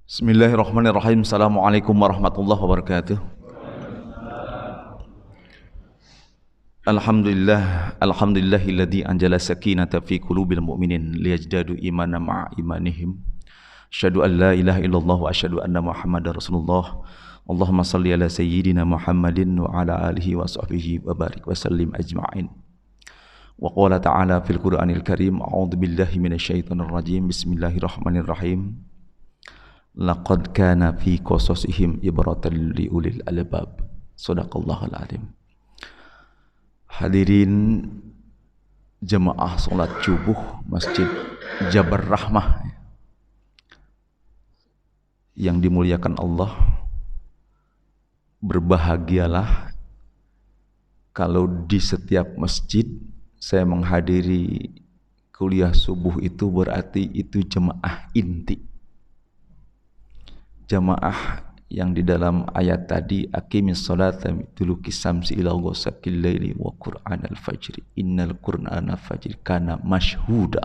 Bismillahirrahmanirrahim. Assalamualaikum warahmatullahi wabarakatuh. Alhamdulillahilladzi anjala sakinata fi qulubil mu'minin liyajdadu imanan ma'a imanihim. Asyhadu an la ilaha illallah wa asyhadu anna Muhammadar Rasulullah. Allahumma shalli ala sayyidina Muhammadin wa ala alihi wa sahbihi wa barik wa sallim ajma'in. Wa qala ta'ala fil Qur'anil Karim, a'udzu billahi minasyaitonir rajim. Bismillahirrahmanirrahim. Laqad kana fi qasasihim ibratan liulil albab. Shadaqallahul azim. Hadirin jemaah salat subuh Masjid Jabar Rahmah yang dimuliakan Allah, berbahagialah kalau di setiap masjid saya menghadiri kuliah subuh. Itu berarti itu jemaah inti, jamaah yang di dalam ayat tadi, aqimis sholata duluki samsi ila ghasaqil laili wa qur'anal fajri innal qur'ana fajri kana masyhuda.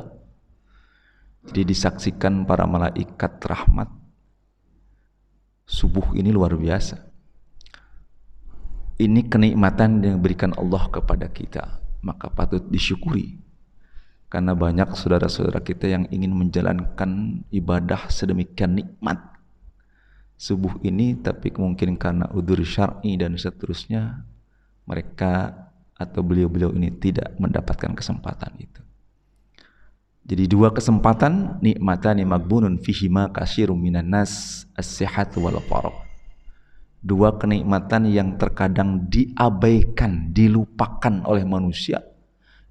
Jadi disaksikan para malaikat rahmat. Subuh ini luar biasa. Ini kenikmatan yang diberikan Allah kepada kita, maka patut disyukuri. Karena banyak saudara-saudara kita yang ingin menjalankan ibadah sedemikian nikmat subuh ini, tapi mungkin karena udzur syar'i dan seterusnya mereka atau beliau-beliau ini tidak mendapatkan kesempatan itu. Jadi dua kesempatan, nikmatani magbunun fihima katsirun minan nas as-sihat wal faragh. Dua kenikmatan yang terkadang diabaikan, dilupakan oleh manusia,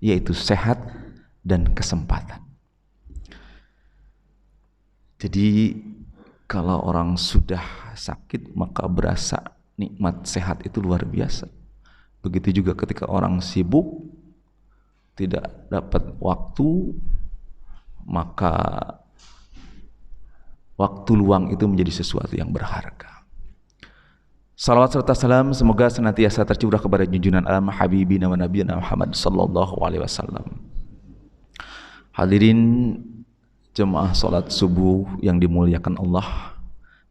yaitu sehat dan kesempatan. Jadi kalau orang sudah sakit maka berasa nikmat sehat itu luar biasa. Begitu juga ketika orang sibuk tidak dapat waktu, maka waktu luang itu menjadi sesuatu yang berharga. Salawat serta salam semoga senantiasa tercurah kepada junjungan alam habibina wa nabiyina Muhammad sallallahu alaihi wasallam. Hadirin jemaah salat subuh yang dimuliakan Allah,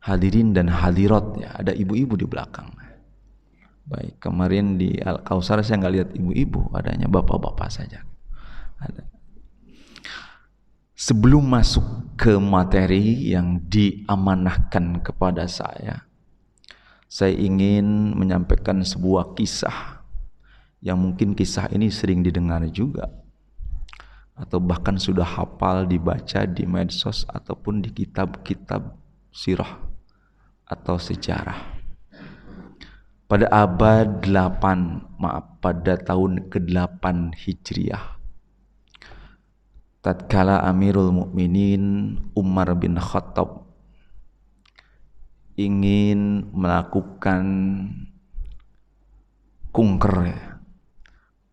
hadirin dan hadirat ya, ada ibu-ibu di belakang. Baik, kemarin di Al-Kausar saya nggak lihat ibu-ibu, adanya bapak-bapak saja. Ada. Sebelum masuk ke materi yang diamanahkan kepada saya ingin menyampaikan sebuah kisah yang mungkin kisah ini sering didengar juga, atau bahkan sudah hafal dibaca di medsos ataupun di kitab-kitab sirah atau sejarah. Pada abad 8, pada tahun ke-8 Hijriah, tatkala Amirul Mukminin Umar bin Khattab ingin melakukan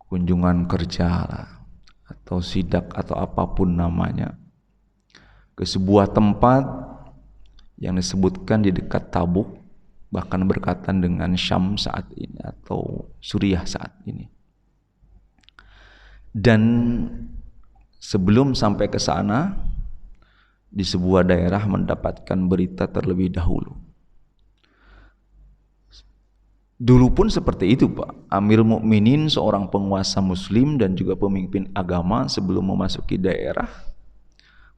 kunjungan kerja atau sidak atau apapun namanya, ke sebuah tempat yang disebutkan di dekat Tabuk, bahkan berkaitan dengan Syam saat ini atau Suriah saat ini. Dan sebelum sampai ke sana, di sebuah daerah mendapatkan berita terlebih dahulu. Dulu pun seperti itu, Pak. Amirul Mukminin seorang penguasa muslim dan juga pemimpin agama, sebelum memasuki daerah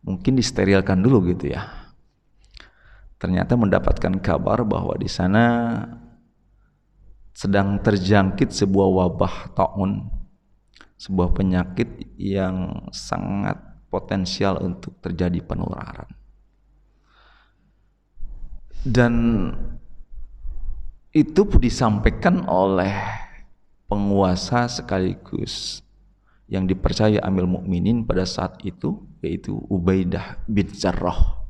mungkin disterilkan dulu gitu ya. Ternyata mendapatkan kabar bahwa di sana sedang terjangkit sebuah wabah taun, sebuah penyakit yang sangat potensial untuk terjadi penularan. Dan itu disampaikan oleh penguasa sekaligus yang dipercaya Amirul Mukminin pada saat itu, yaitu Ubaidah bin Jarrah.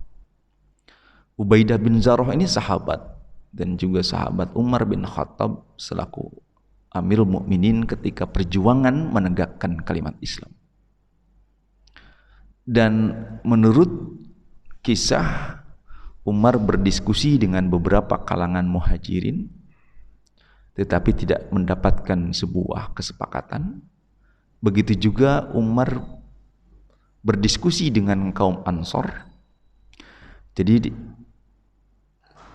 Ubaidah bin Jarrah ini sahabat dan juga sahabat Umar bin Khattab selaku Amirul Mukminin ketika perjuangan menegakkan kalimat Islam. Dan menurut kisah, Umar berdiskusi dengan beberapa kalangan muhajirin, tetapi tidak mendapatkan sebuah kesepakatan. Begitu juga Umar berdiskusi dengan kaum Ansor. Jadi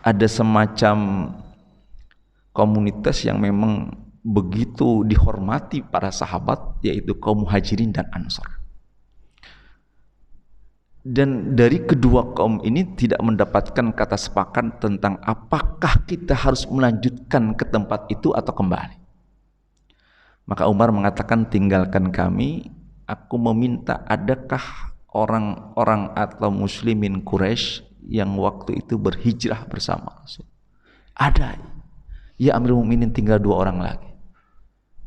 ada semacam komunitas yang memang begitu dihormati para sahabat, yaitu kaum Muhajirin dan Ansor. Dan dari kedua kaum ini tidak mendapatkan kata sepakat tentang apakah kita harus melanjutkan ke tempat itu atau kembali. Maka Umar mengatakan, tinggalkan kami, aku meminta adakah orang-orang atau muslimin Quraisy yang waktu itu berhijrah bersama Rasul? Ada. Ya Amirul Mukminin, tinggal 2 orang lagi.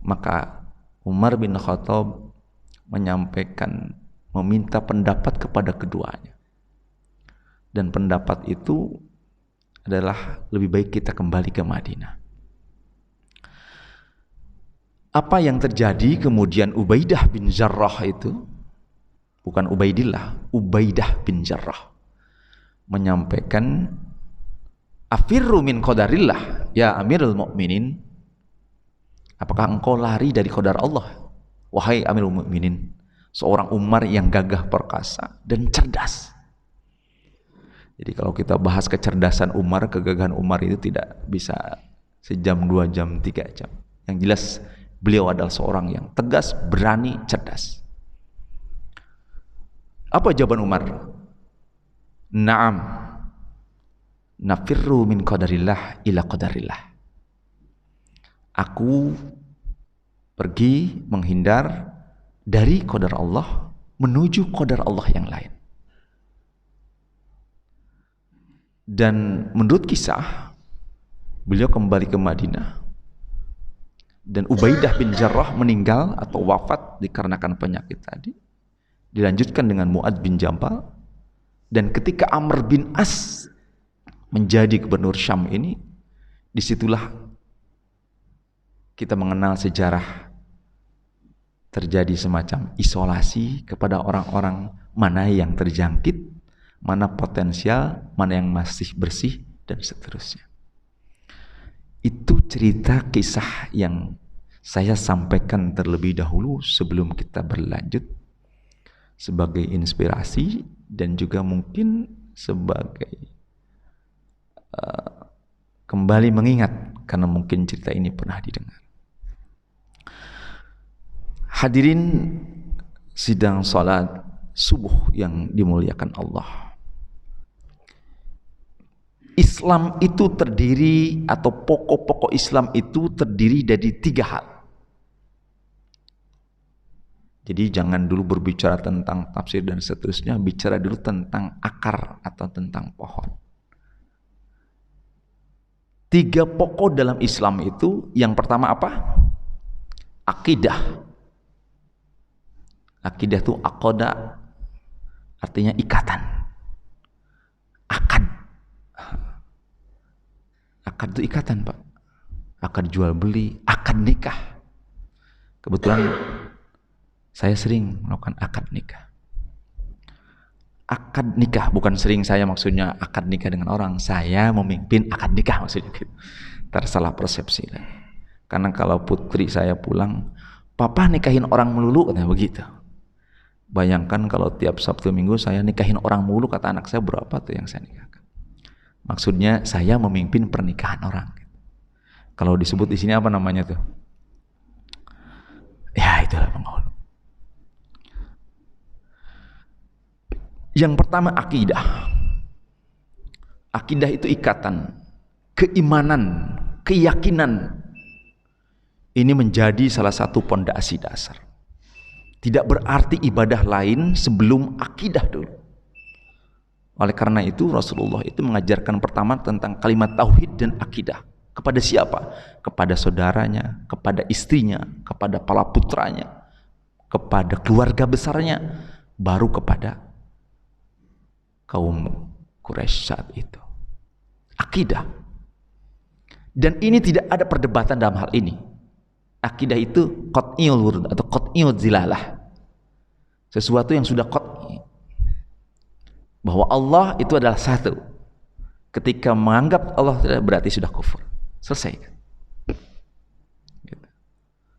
Maka Umar bin Khattab menyampaikan, meminta pendapat kepada keduanya. Dan pendapat itu adalah lebih baik kita kembali ke Madinah. Apa yang terjadi kemudian? Ubaidah bin Jarrah itu, bukan Ubaidillah, Ubaidah bin Jarrah menyampaikan, afirru min qadarillah ya Amirul Mukminin, apakah engkau lari dari qadar Allah wahai Amirul Mukminin? Seorang Umar yang gagah perkasa dan cerdas. Jadi kalau kita bahas kecerdasan Umar, kegagahan Umar itu tidak bisa sejam, 2 jam, 3 jam. Yang jelas beliau adalah seorang yang tegas, berani, cerdas. Apa jawaban Umar? Naam, nafirru min qadarillah ila qadarillah. Aku pergi menghindar dari qadar Allah menuju qadar Allah yang lain. Dan menurut kisah, beliau kembali ke Madinah dan Ubaidah bin Jarrah meninggal atau wafat dikarenakan penyakit tadi. Dilanjutkan dengan Mu'adz bin Jabal, dan ketika Amr bin As menjadi gubernur Syam ini, disitulah kita mengenal sejarah terjadi semacam isolasi kepada orang-orang mana yang terjangkit, mana potensial, mana yang masih bersih, dan seterusnya. Itu cerita kisah yang saya sampaikan terlebih dahulu sebelum kita berlanjut, sebagai inspirasi dan juga mungkin sebagai kembali mengingat, karena mungkin cerita ini pernah didengar. Hadirin sidang salat subuh yang dimuliakan Allah. Islam itu terdiri, atau pokok-pokok Islam itu terdiri dari 3 hal. Jadi jangan dulu berbicara tentang tafsir dan seterusnya, bicara dulu tentang akar atau tentang pohon. 3 pokok dalam Islam itu, yang pertama apa? Akidah. Akidah itu aqoda, artinya ikatan. Akad. Akad itu ikatan, Pak. Akad jual beli, akad nikah. Kebetulan saya sering melakukan akad nikah. Akad nikah, bukan sering saya maksudnya akad nikah dengan orang. Saya memimpin akad nikah maksudnya gitu. Tersalah persepsi lagi. Karena kalau putri saya pulang, papa nikahin orang melulu, katanya begitu. Bayangkan kalau tiap Sabtu Minggu saya nikahin orang mulu, kata anak saya, berapa tuh yang saya nikahkan? Maksudnya saya memimpin pernikahan orang. Kalau disebut di sini apa namanya tuh? Ya itulah penghulu. Yang pertama akidah. Akidah itu ikatan, keimanan, keyakinan. Ini menjadi salah satu pondasi dasar. Tidak berarti ibadah lain sebelum akidah dulu. Oleh karena itu Rasulullah itu mengajarkan pertama tentang kalimat tauhid dan akidah. Kepada siapa? Kepada saudaranya, kepada istrinya, kepada para putranya, kepada keluarga besarnya, baru kepada kaum Quraisy saat itu. Akidah. Dan ini tidak ada perdebatan dalam hal ini. Akidah itu qat'iyul wurud atau qat'iyul zilalah. Sesuatu yang sudah qat'i. Bahwa Allah itu adalah satu. Ketika menganggap Allah tidak, berarti sudah kufur. Selesai.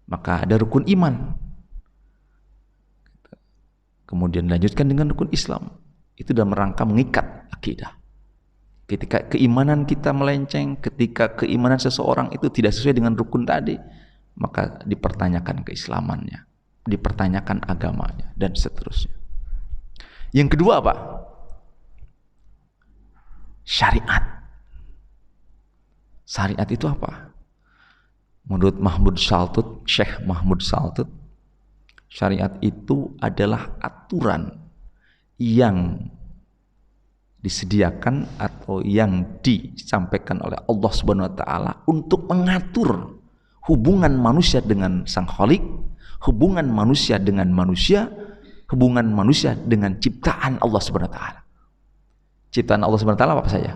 Maka ada rukun iman. Kemudian dilanjutkan dengan rukun Islam. Itu dalam rangka mengikat akidah. Ketika keimanan kita melenceng, ketika keimanan seseorang itu tidak sesuai dengan rukun tadi, maka dipertanyakan keislamannya, dipertanyakan agamanya, dan seterusnya. Yang kedua apa? Syariat. Syariat itu apa? Menurut Mahmud Saltut, Syekh Mahmud Saltut, syariat itu adalah aturan yang disediakan atau yang disampaikan oleh Allah Subhanahu wa taala untuk mengatur hubungan manusia dengan Sang Khalik, hubungan manusia dengan manusia, hubungan manusia dengan ciptaan Allah Subhanahu wa taala. Ciptaan Allah Subhanahu wa taala apa saja?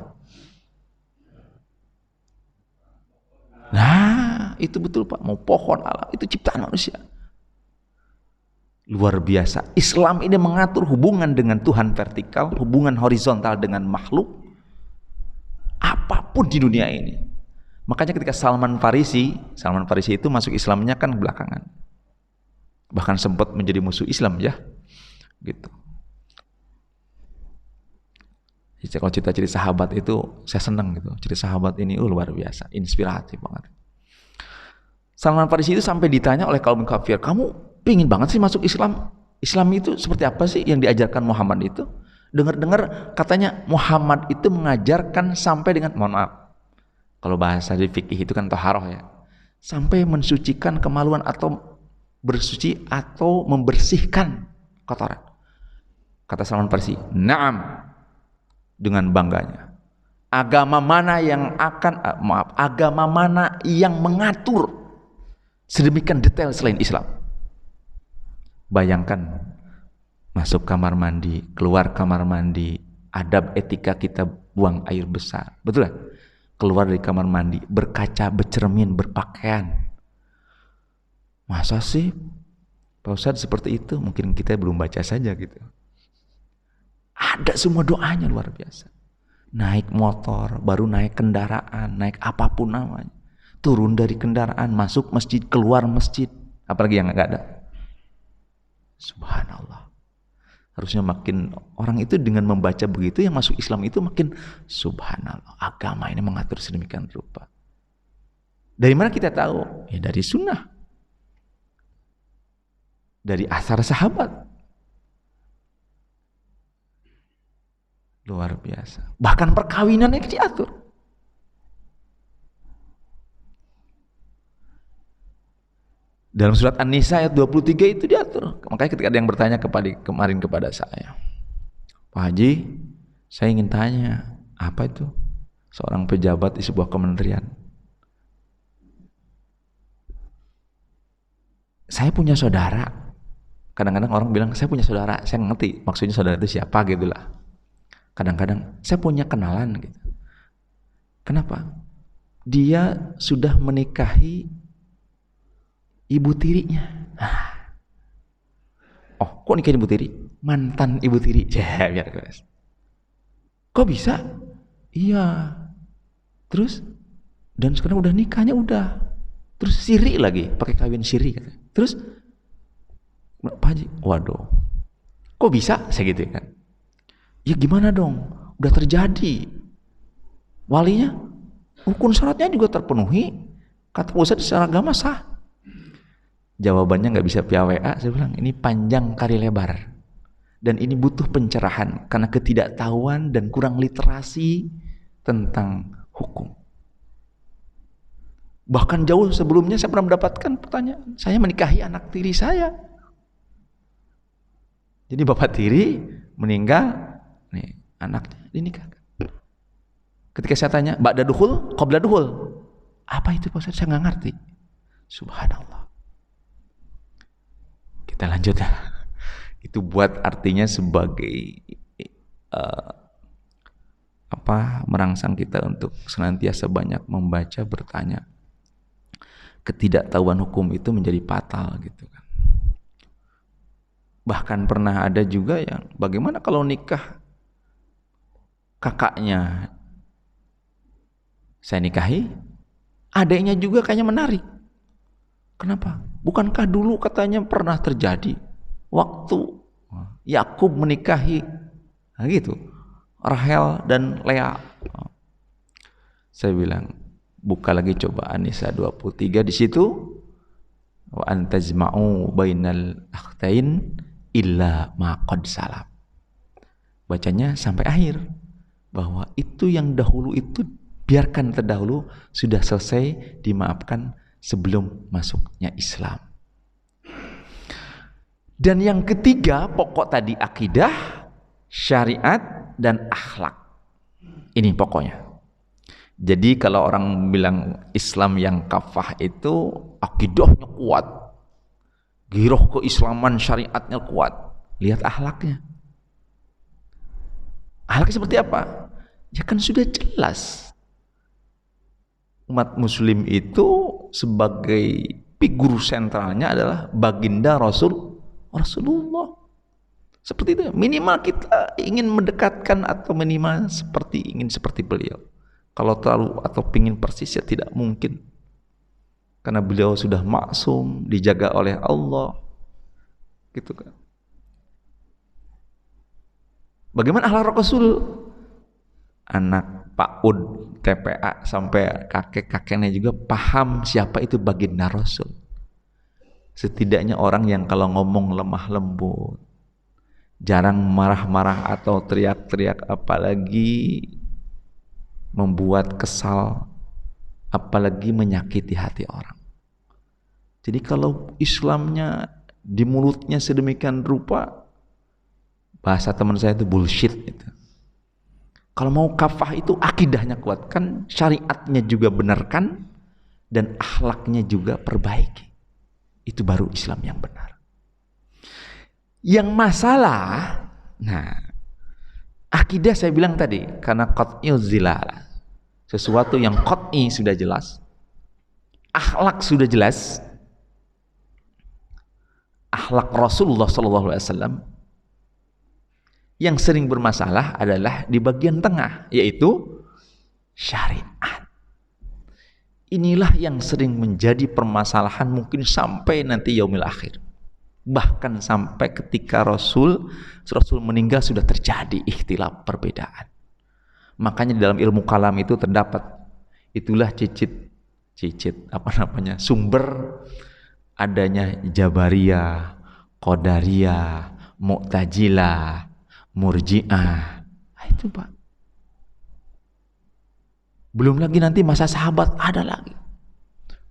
Nah, itu betul Pak, mau pohon, alam, itu ciptaan manusia. Luar biasa. Islam ini mengatur hubungan dengan Tuhan vertikal, hubungan horizontal dengan makhluk, apapun di dunia ini. Makanya ketika Salman Farisi itu masuk Islamnya kan belakangan. Bahkan sempat menjadi musuh Islam ya. Gitu. Jadi kalau cerita-cerita sahabat itu saya senang gitu. Cerita sahabat ini luar biasa, inspiratif banget. Salman Farisi itu sampai ditanya oleh kaum kafir, "Kamu pingin banget sih masuk Islam? Islam itu seperti apa sih yang diajarkan Muhammad itu?" Dengar-dengar katanya Muhammad itu mengajarkan sampai dengan, mohon maaf, kalau bahasa di fikih itu kan taharah ya, sampai mensucikan kemaluan atau bersuci atau membersihkan kotoran. Kata Salman Farisi, "Na'am," dengan bangganya. Agama mana yang agama mana yang mengatur sedemikian detail selain Islam? Bayangkan masuk kamar mandi, keluar kamar mandi, adab etika kita buang air besar, betul lah? Keluar dari kamar mandi, berkaca, bercermin, berpakaian. Masa sih Pak Ustadz seperti itu? Mungkin kita belum baca saja gitu. Ada semua doanya, luar biasa. Naik motor, baru naik kendaraan, naik apapun namanya, turun dari kendaraan, masuk masjid, keluar masjid, apalagi yang nggak ada. Subhanallah. Harusnya makin orang itu dengan membaca begitu yang masuk Islam itu makin subhanallah, agama ini mengatur sedemikian rupa. Dari mana kita tahu? Ya dari sunnah, dari asar sahabat. Luar biasa. Bahkan perkawinannya diatur. Dalam surat An-Nisa ayat 23 itu diatur. Makanya ketika ada yang bertanya kemarin kepada saya, "Pak Haji, saya ingin tanya, apa itu seorang pejabat di sebuah kementerian? Saya punya saudara." Kadang-kadang orang bilang, "Saya punya saudara." Saya ngerti maksudnya saudara itu siapa gitulah. Kadang-kadang saya punya kenalan gitu. Kenapa? Dia sudah menikahi ibu tirinya. Oh, kok nikahin ibu tiri? Mantan ibu tiri. Ya, biar keras. Kok bisa? Iya. Terus? Dan sekarang udah nikahnya udah. Terus siri lagi, pakai kawin siri katanya. Terus Pak Haji, waduh. Kok bisa? Saya gitu kan. Ya gimana dong? Udah terjadi. Walinya, rukun syaratnya juga terpenuhi. Kata Pak Ustadz secara agama sah. Jawabannya nggak bisa via WA. Saya bilang ini panjang kali lebar dan ini butuh pencerahan karena ketidaktahuan dan kurang literasi tentang hukum. Bahkan jauh sebelumnya saya pernah mendapatkan pertanyaan, saya menikahi anak tiri saya. Jadi bapak tiri meninggal, nih anaknya dinikahkan. Ketika saya tanya, ba'da dukhul, qabla dukhul, apa itu Pak Ustaz? Saya nggak ngerti. Subhanallah. Kita lanjut ya. Itu buat artinya sebagai merangsang kita untuk senantiasa banyak membaca, bertanya. Ketidaktahuan hukum itu menjadi fatal gitu kan. Bahkan pernah ada juga yang bagaimana kalau nikah kakaknya saya nikahi, adiknya juga kayaknya menarik. Kenapa? Bukankah dulu katanya pernah terjadi waktu Yakub menikahi gitu Rahel dan Lea, Saya bilang, buka lagi coba An-Nisa 23 di situ. Wa antajma'u bainal akhtain illa ma qad salam. Bacanya sampai akhir, bahwa itu yang dahulu itu biarkan terdahulu, sudah selesai, dimaafkan sebelum masuknya Islam. Dan yang ketiga pokok tadi akidah, syariat, dan akhlak. Ini pokoknya. Jadi kalau orang bilang Islam yang kafah itu akidahnya kuat, giroh keislaman syariatnya kuat, lihat akhlaknya. Akhlaknya seperti apa? Ya kan sudah jelas. Umat muslim itu sebagai figur sentralnya adalah baginda Rasulullah. Seperti itu. Minimal kita ingin mendekatkan atau minimal ingin seperti beliau. Kalau terlalu atau pingin persis ya tidak mungkin. Karena beliau sudah maksum, dijaga oleh Allah. Gitu kan. Bagaimana akhlak Rasul? Anak PAUD, TPA sampai kakek-kakeknya juga paham siapa itu baginda Rasul. Setidaknya orang yang kalau ngomong lemah lembut, jarang marah-marah atau teriak-teriak, apalagi membuat kesal, apalagi menyakiti hati orang. Jadi kalau Islamnya di mulutnya sedemikian rupa, bahasa teman saya itu bullshit itu. Kalau mau kafah itu akidahnya kuatkan, syariatnya juga benarkan, dan akhlaknya juga perbaiki. Itu baru Islam yang benar. Yang masalah, akidah saya bilang tadi, karena qat'il zilal, sesuatu yang qat'i sudah jelas, akhlak sudah jelas, akhlak Rasulullah SAW. Yang sering bermasalah adalah di bagian tengah, yaitu syariat. Inilah yang sering menjadi permasalahan mungkin sampai nanti yaumil akhir. Bahkan sampai ketika Rasul meninggal sudah terjadi ikhtilaf, perbedaan. Makanya di dalam ilmu kalam itu terdapat, itulah sumber adanya Jabariyah, Qadariyah, Mu'tazilah, Murji'ah. Itu Pak. Belum lagi nanti masa sahabat ada lagi.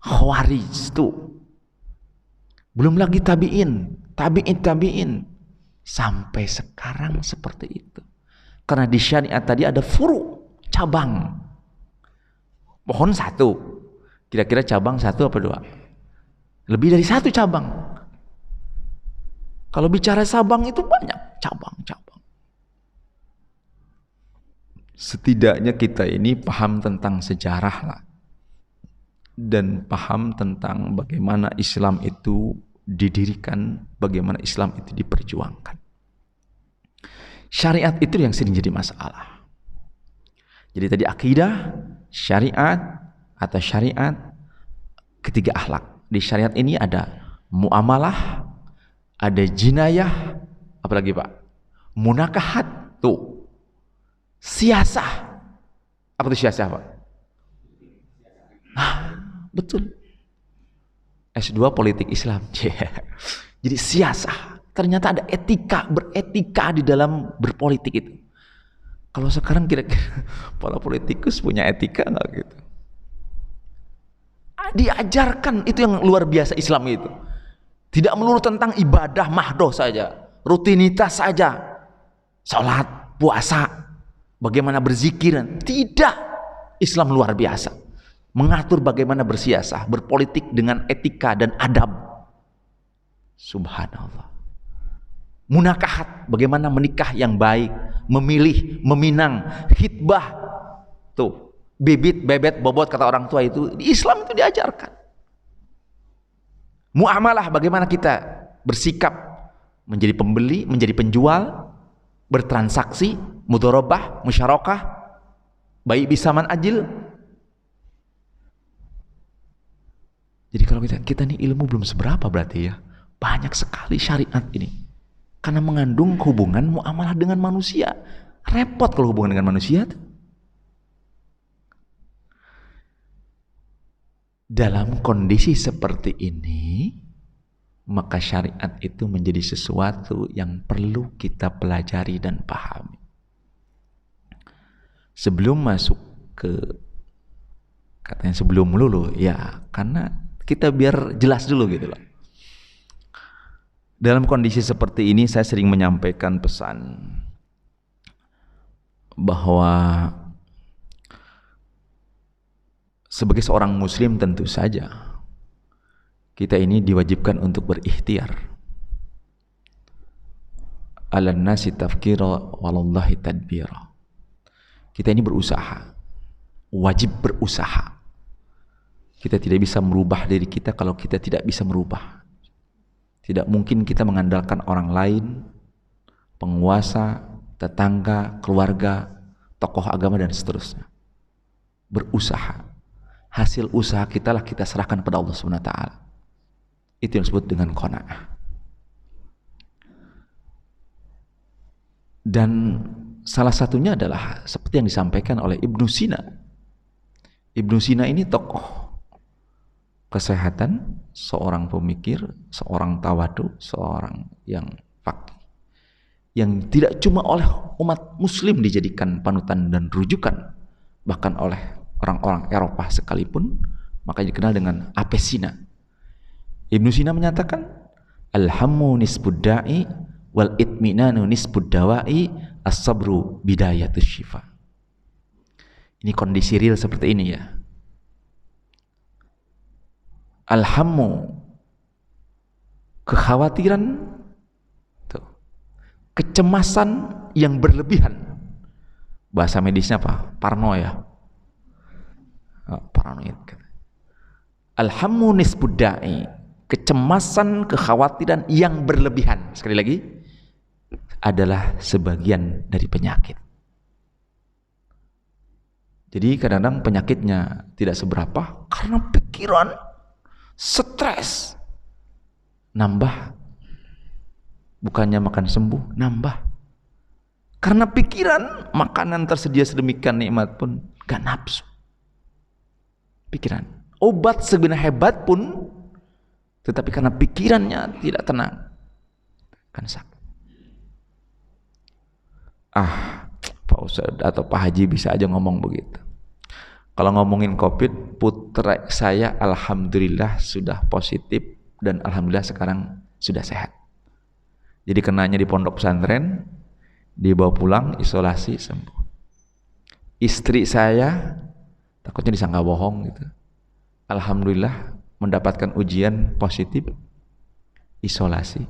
Khawarij itu. Belum lagi tabi'in. Sampai sekarang seperti itu. Karena di syariat tadi ada furu, cabang. Pohon satu. Kira-kira cabang satu apa dua? Lebih dari satu cabang. Kalau bicara sabang itu banyak cabang-cabang. Setidaknya kita ini paham tentang sejarah lah. Dan paham tentang bagaimana Islam itu didirikan, bagaimana Islam itu diperjuangkan. Syariat itu yang sering jadi masalah. Jadi tadi akidah, syariat, ketiga akhlak. Di syariat ini ada muamalah, ada jinayah, apalagi Pak? Munakahat, tuh. Siasah. Apa itu siasah Pak? Betul. S2 politik Islam. Jadi siasah. Ternyata ada beretika di dalam berpolitik itu. Kalau sekarang kira-kira para politikus punya etika nggak gitu? Diajarkan, itu yang luar biasa Islam itu. Tidak melulu tentang ibadah mahdoh saja, rutinitas saja, salat, puasa, bagaimana berzikir. Tidak. Islam luar biasa. Mengatur bagaimana bersiasah, berpolitik dengan etika dan adab. Subhanallah. Munakahat, bagaimana menikah yang baik, memilih, meminang, khitbah. Tuh, bibit, bebet, bobot kata orang tua itu, di Islam itu diajarkan. Muamalah, bagaimana kita bersikap menjadi pembeli, menjadi penjual, bertransaksi, mudharabah, musyarakah, baik bisaman ajil. Jadi kalau kita nih ilmu belum seberapa berarti ya. Banyak sekali syariat ini. Karena mengandung hubungan muamalah dengan manusia. Repot kalau hubungan dengan manusia. Dalam kondisi seperti ini, maka syariat itu menjadi sesuatu yang perlu kita pelajari dan pahami. Sebelum masuk ke, katanya sebelum melulu, ya karena kita biar jelas dulu gitu loh. Dalam kondisi seperti ini saya sering menyampaikan pesan bahwa sebagai seorang muslim tentu saja kita ini diwajibkan untuk berikhtiar. Alan nasi tafkira walallahi tadbira. Kita ini berusaha, wajib berusaha. Kita tidak bisa merubah diri kita kalau kita tidak bisa merubah. Tidak mungkin kita mengandalkan orang lain, penguasa, tetangga, keluarga, tokoh agama dan seterusnya. Berusaha. Hasil usaha kita lah kita serahkan pada Allah Subhanahu wa taala. Itu yang disebut dengan qanaah. Dan salah satunya adalah seperti yang disampaikan oleh Ibnu Sina. Ibnu Sina ini tokoh kesehatan, seorang pemikir, seorang tawadu, seorang yang faqih, yang tidak cuma oleh umat muslim dijadikan panutan dan rujukan, bahkan oleh orang-orang Eropa sekalipun, makanya dikenal dengan Apesina. Ibnu Sina menyatakan, Alhammu nisbud da'i wal itminanu nisbud dawa'i as-sabru bidayatus syifa. Ini kondisi real seperti ini ya. Alhammu, kekhawatiran, tuh, kecemasan yang berlebihan. Bahasa medisnya apa? Paranoia. Paranoid. Alhammu nisbud da'i, kecemasan, kekhawatiran yang berlebihan. Sekali lagi, adalah sebagian dari penyakit. Jadi kadang-kadang penyakitnya tidak seberapa karena pikiran, stres, nambah. Bukannya makan sembuh, nambah. Karena pikiran, makanan tersedia sedemikian nikmat pun gak nafsu. Pikiran, obat sebenarnya hebat pun, tetapi karena pikirannya tidak tenang, kan sakit. Pak Ustadz atau Pak Haji bisa aja ngomong begitu. Kalau ngomongin COVID, putra saya alhamdulillah sudah positif dan alhamdulillah sekarang sudah sehat. Jadi kenanya di pondok pesantren, dibawa pulang, isolasi, sembuh. Istri saya takutnya disangka bohong gitu. Alhamdulillah mendapatkan ujian positif, isolasi.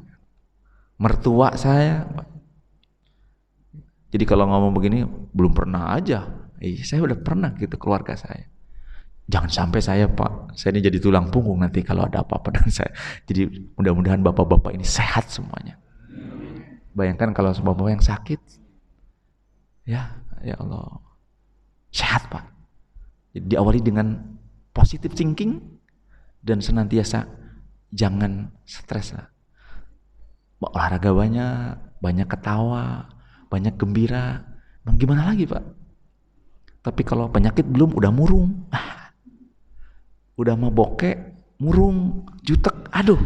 Mertua saya, jadi kalau ngomong begini, belum pernah aja. Saya udah pernah gitu, keluarga saya. Jangan sampai saya, Pak, saya ini jadi tulang punggung nanti kalau ada apa-apa dengan saya. Jadi mudah-mudahan bapak-bapak ini sehat semuanya. Bayangkan kalau bapak-bapak yang sakit, ya Allah, sehat Pak. Jadi diawali dengan positive thinking dan senantiasa jangan stres lah. Olahraga banyak ketawa, banyak gembira. Gimana lagi Pak? Tapi kalau penyakit belum, udah murung, udah mau bokek, murung, jutek, aduh,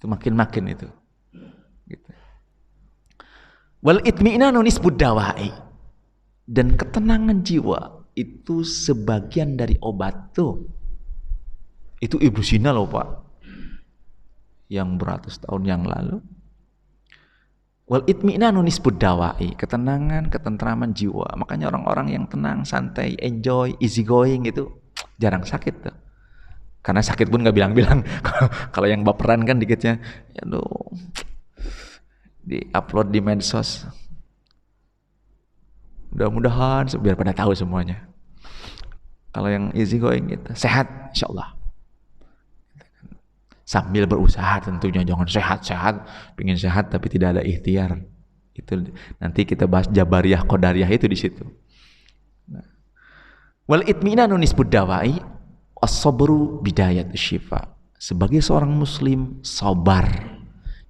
itu makin itu. Gitu. Wal itmi'nanu nisbud dawa'i, dan ketenangan jiwa itu sebagian dari obat tuh. Itu Ibnu Sina loh Pak, yang beratus tahun yang lalu. Wal itmi'nanu nisbud dawa'i, ketenangan, ketentraman jiwa. Makanya orang-orang yang tenang, santai, enjoy, easy going itu jarang sakit tuh. Karena sakit pun nggak bilang-bilang. Kalau yang baperan kan dikitnya, aduh, di-upload di medsos. Mudah-mudahan biar pada tahu semuanya. Kalau yang easy going gitu, sehat insyaallah. Sambil berusaha tentunya, jangan sehat-sehat, pengen sehat tapi tidak ada ikhtiar. Itu nanti kita bahas jabariyah qadariyah itu di situ. Wal itminanu nisbud dawa'i as-sabru bidayatus syifa. Sebagai seorang muslim, sabar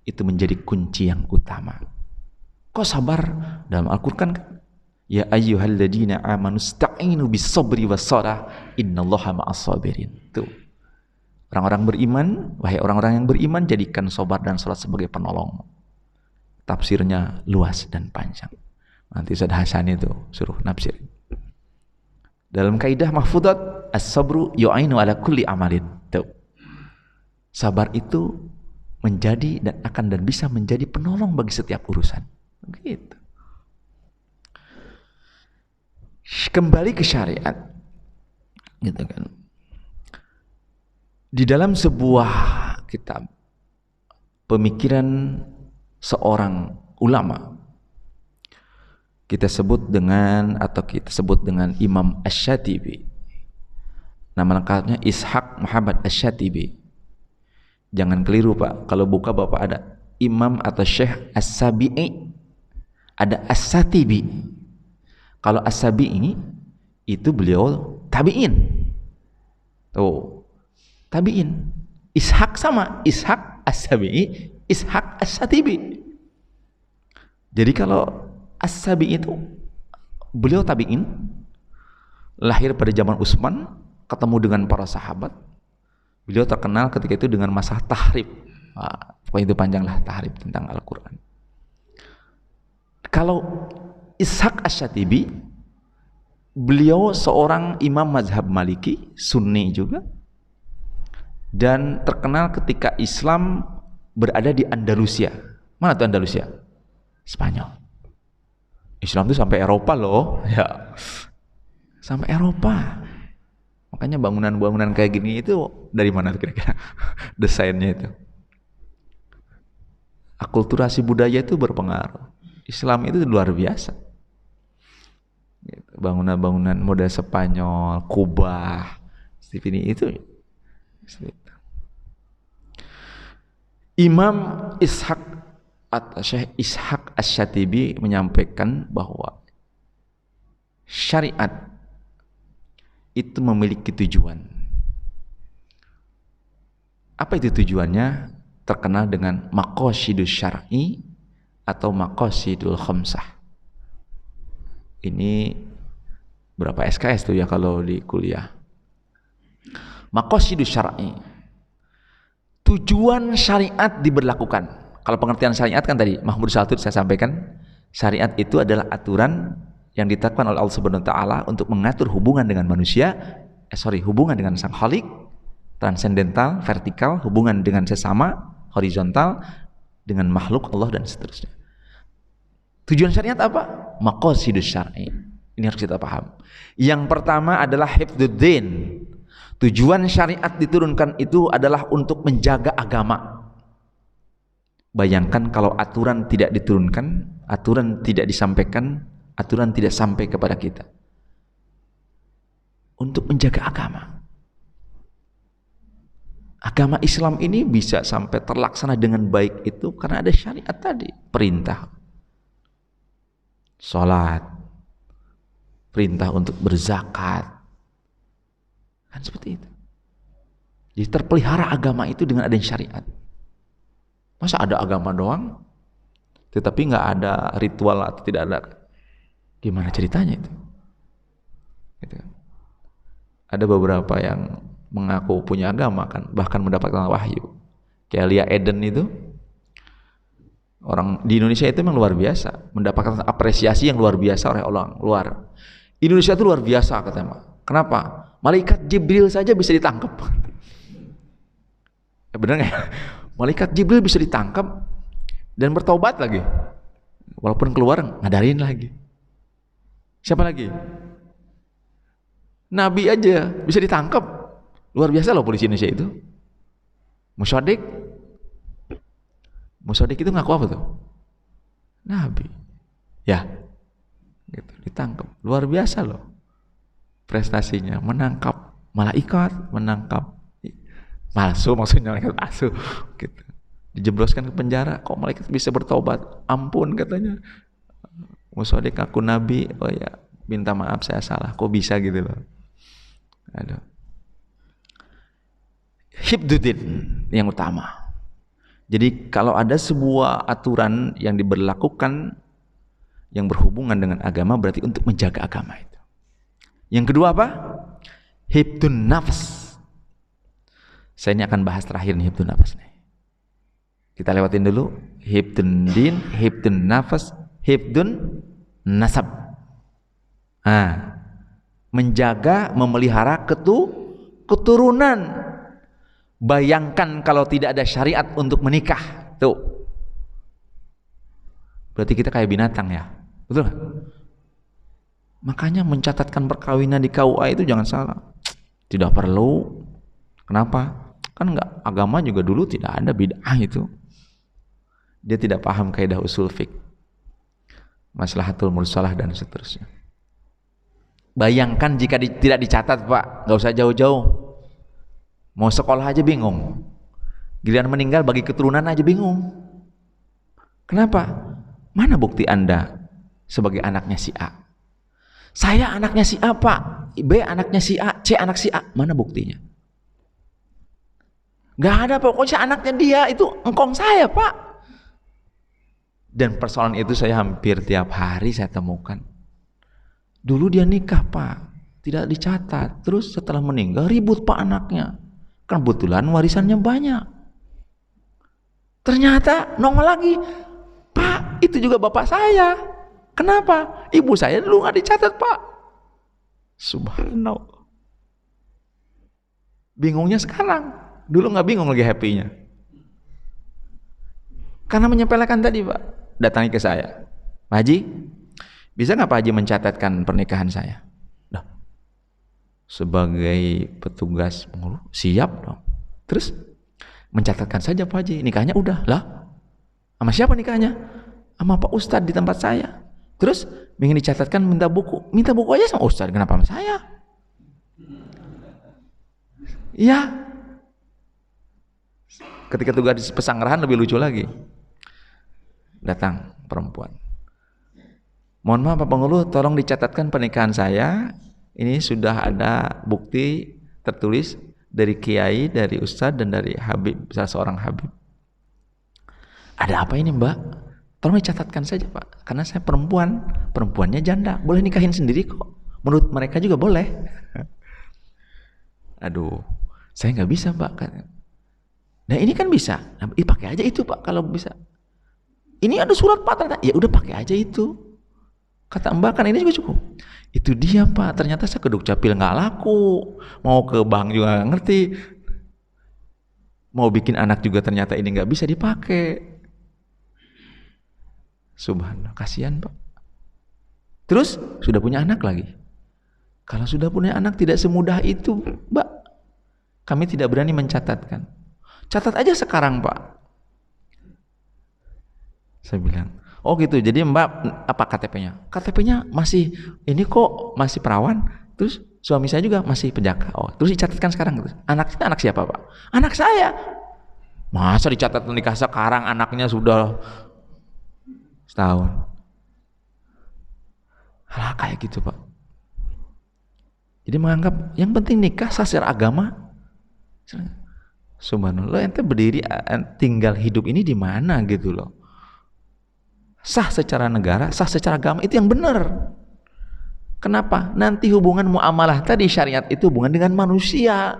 itu menjadi kunci yang utama. Kok sabar? Dalam Al-Qur'an kan Ya ayyuhalladzina amanu sta'inu bis-sabri was-shalah innallaha ma'as-sabirin. Tuh. Orang-orang beriman, wahai orang-orang yang beriman, jadikan sabar dan salat sebagai penolong. Tafsirnya luas dan panjang. Nanti Ustaz Hasan itu suruh nafsir. Dalam kaidah mahfudzat, as-sabru yu'ainu ala kulli amalin. Tuh. Sabar itu menjadi dan akan dan bisa menjadi penolong bagi setiap urusan. Begitu. Kembali ke syariat, gitu kan. Di dalam sebuah kitab pemikiran seorang ulama, kita sebut dengan Imam Asy-Syatibi. Nama lengkapnya Ishaq Muhammad Asy-Syatibi. Jangan keliru Pak, kalau buka Bapak ada Imam atau Syekh As-Sabi'i, ada As-Syatibi. Kalau As-Sabi'i itu beliau tabi'in. Tuh, tabi'in. Ishaq sama, Ishaq As-Sabi'i, Ishaq As-Syatibi. Jadi kalau As-Sabi'i itu beliau tabi'in, lahir pada zaman Utsman, ketemu dengan para sahabat. Beliau terkenal ketika itu dengan masalah tahrib. Pokoknya itu panjang lah, tahrib tentang Al-Quran. Kalau Ishaq Asy-Syatibi, beliau seorang imam mazhab Maliki, Sunni juga, dan terkenal ketika Islam berada di Andalusia. Mana tuh Andalusia? Spanyol. Islam itu sampai Eropa loh, ya, sampai Eropa. Makanya bangunan-bangunan kayak gini itu dari mana tuh kira-kira desainnya itu? Akulturasi budaya itu berpengaruh. Islam itu luar biasa. Bangunan-bangunan model Spanyol, Kubah, ini itu. Imam Ishaq atau Syekh Ishaq Asy-Syatibi menyampaikan bahwa syariat itu memiliki tujuan. Apa itu tujuannya? Terkenal dengan maqasidus syar'i atau maqasidul khamsah. Ini berapa SKS tuh ya kalau di kuliah? Maqasidus syar'i. Tujuan syariat diberlakukan. Kalau pengertian syariat kan tadi Mahmud Saltud saya sampaikan, syariat itu adalah aturan yang ditetapkan oleh Allah Subhanahu wa taala untuk mengatur hubungan dengan manusia, hubungan dengan Sang Khalik, transendental, vertikal, hubungan dengan sesama, horizontal, dengan makhluk Allah dan seterusnya. Tujuan syariat apa? Maqasidus syar'i. Ini harus kita paham. Yang pertama adalah hifdzuddin. Tujuan syariat diturunkan itu adalah untuk menjaga agama. Bayangkan kalau aturan tidak diturunkan, aturan tidak disampaikan, aturan tidak sampai kepada kita. Untuk menjaga agama. Agama Islam ini bisa sampai terlaksana dengan baik itu karena ada syariat tadi. Perintah sholat, perintah untuk berzakat, kan seperti itu. Jadi terpelihara agama itu dengan adanya syariat. Masa ada agama doang tetapi nggak ada ritual atau tidak ada, gimana ceritanya itu? Gitu. Ada beberapa yang mengaku punya agama kan, bahkan mendapatkan wahyu. Kayak Lia Eden itu, orang di Indonesia itu memang luar biasa, mendapatkan apresiasi yang luar biasa oleh orang luar. Indonesia itu luar biasa katanya. Kenapa? Malaikat Jibril saja bisa ditangkap. Ya benar nggak? Malaikat Jibril bisa ditangkap dan bertobat lagi. Walaupun keluar ngadarin lagi. Siapa lagi? Nabi aja bisa ditangkap. Luar biasa loh polisi Indonesia itu. Musyadik itu ngaku apa tuh? Nabi. Ya. Gitu, ditangkap. Luar biasa loh. Prestasinya menangkap malaikat, menangkap palsu, maksudnya malaikat palsu gitu. Dijebloskan ke penjara, kok malaikat bisa bertobat? Ampun katanya. Musyadik aku nabi. Oh ya, minta maaf saya salah. Kok bisa gitu loh. Aduh. Hibduddin yang utama. Jadi kalau ada sebuah aturan yang diberlakukan yang berhubungan dengan agama berarti untuk menjaga agama itu. Yang kedua apa? Hibdun nafs. Saya ini akan bahas terakhir nih hibdun nafs nih. Kita lewatin dulu hibdun din, hibdun nafas, hibdun nasab. Menjaga, memelihara keturunan. Bayangkan kalau tidak ada syariat untuk menikah, tuh. Berarti kita kayak binatang ya, betul gak? Makanya mencatatkan perkawinan di KUA itu jangan salah. Tidak perlu. Kenapa? Kan enggak, agama juga dulu tidak ada bid'ah itu. Dia tidak paham kaidah usul fiqh, maslahatul mursalah dan seterusnya. Bayangkan jika tidak dicatat Pak, nggak usah jauh-jauh. Mau sekolah aja bingung. Giliran meninggal bagi keturunan aja bingung. Kenapa? Mana bukti Anda sebagai anaknya si A? Saya anaknya si A Pak, B anaknya si A, C anak si A. Mana buktinya? Nggak ada, pokoknya anaknya dia itu engkong saya Pak. Dan persoalan itu saya hampir tiap hari saya temukan. Dulu dia nikah Pak, tidak dicatat. Terus setelah meninggal ribut Pak anaknya. Kebetulan warisannya banyak. Ternyata nongol lagi, Pak itu juga bapak saya. Kenapa? Ibu saya dulu nggak dicatat Pak. Subhanallah. Bingungnya sekarang. Dulu nggak bingung, lagi happy-nya. Karena menyepelekan tadi Pak. Datangi ke saya, Pak Haji, bisa nggak Pak Haji mencatatkan pernikahan saya? Nah, sebagai petugas pengurus, siap dong. Terus mencatatkan saja Pak Haji, nikahnya udah lah. Sama siapa nikahnya? Sama Pak Ustadz di tempat saya. Terus ingin dicatatkan, minta buku aja sama Ustadz, kenapa sama saya? Iya. Ketika tugas di pesanggerahan lebih lucu lagi. Datang perempuan, mohon maaf Pak Pengeluh, tolong dicatatkan pernikahan saya. Ini sudah ada bukti tertulis dari kiai, dari ustadz, dan dari habib, salah seorang habib. Ada apa ini Mbak? Tolong dicatatkan saja Pak, karena saya perempuan, perempuannya janda, boleh nikahin sendiri kok, menurut mereka juga boleh. Aduh, saya nggak bisa Pak. Nah ini kan bisa, nah, pakai aja itu Pak kalau bisa. Ini ada surat Pak, ternyata ya udah pakai aja itu. Kata Mbak kan ini juga cukup. Itu dia Pak, ternyata saya ke Dukcapil nggak laku, mau ke bank juga nggak ngerti, mau bikin anak juga ternyata ini nggak bisa dipakai. Subhanallah, kasihan Pak. Terus sudah punya anak lagi. Kalau sudah punya anak tidak semudah itu Mbak. Kami tidak berani mencatatkan. Catat aja sekarang Pak. Saya bilang, oh gitu, jadi Mbak apa KTP-nya? KTP-nya masih, ini kok masih perawan, terus suami saya juga masih penjaka. Oh, terus dicatatkan sekarang. Terus anak siapa Pak? Anak saya. Masa dicatat nikah sekarang, anaknya sudah setahun? Hal kayak gitu Pak. Jadi menganggap yang penting nikah sah secara agama. Subhanallah, ente berdiri tinggal hidup ini di mana gitu loh. Sah secara negara, sah secara agama, itu yang benar. Kenapa? Nanti hubungan muamalah tadi syariat itu hubungan dengan manusia.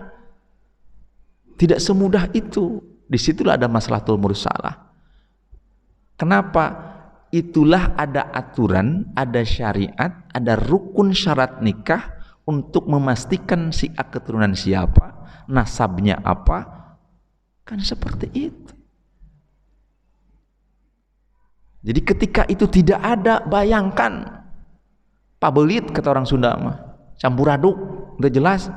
Tidak semudah itu. Disitulah ada maslahatul mursalah. Kenapa? Itulah ada aturan, ada syariat, ada rukun syarat nikah untuk memastikan si A keturunan siapa, nasabnya apa. Kan seperti itu. Jadi ketika itu tidak ada, bayangkan pabelit kata orang Sunda mah, campur aduk, udah jelas.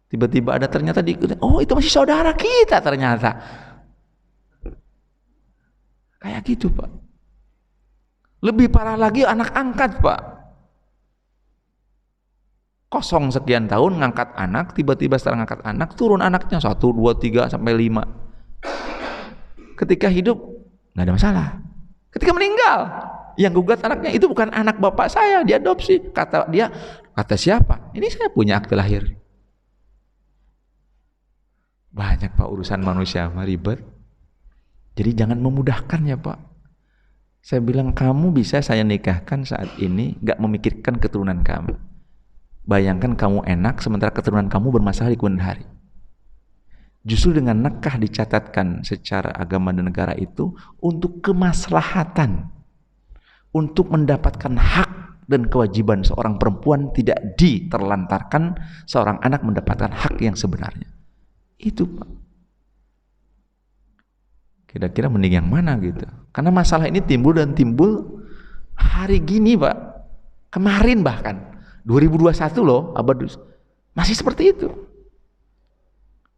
Tiba-tiba ada ternyata oh itu masih saudara kita ternyata. Kayak gitu Pak. Lebih parah lagi anak angkat Pak. Kosong sekian tahun ngangkat anak, tiba-tiba setelah ngangkat anak turun anaknya 1, 2, 3 sampai 5. Ketika hidup nggak ada masalah. Ketika meninggal, yang gugat anaknya itu bukan anak bapak saya, diadopsi. Kata dia, kata siapa? Ini saya punya akte lahir. Banyak Pak urusan manusia mah ribet. Jadi jangan memudahkan ya Pak. Saya bilang, kamu bisa saya nikahkan saat ini gak memikirkan keturunan kamu. Bayangkan kamu enak sementara keturunan kamu bermasalah di kemudian hari. Justru dengan nikah dicatatkan secara agama dan negara itu untuk kemaslahatan, untuk mendapatkan hak dan kewajiban seorang perempuan tidak diterlantarkan, seorang anak mendapatkan hak yang sebenarnya. Itu Pak. Kira-kira mending yang mana gitu? Karena masalah ini timbul hari gini Pak. Kemarin bahkan 2021 loh, masih seperti itu.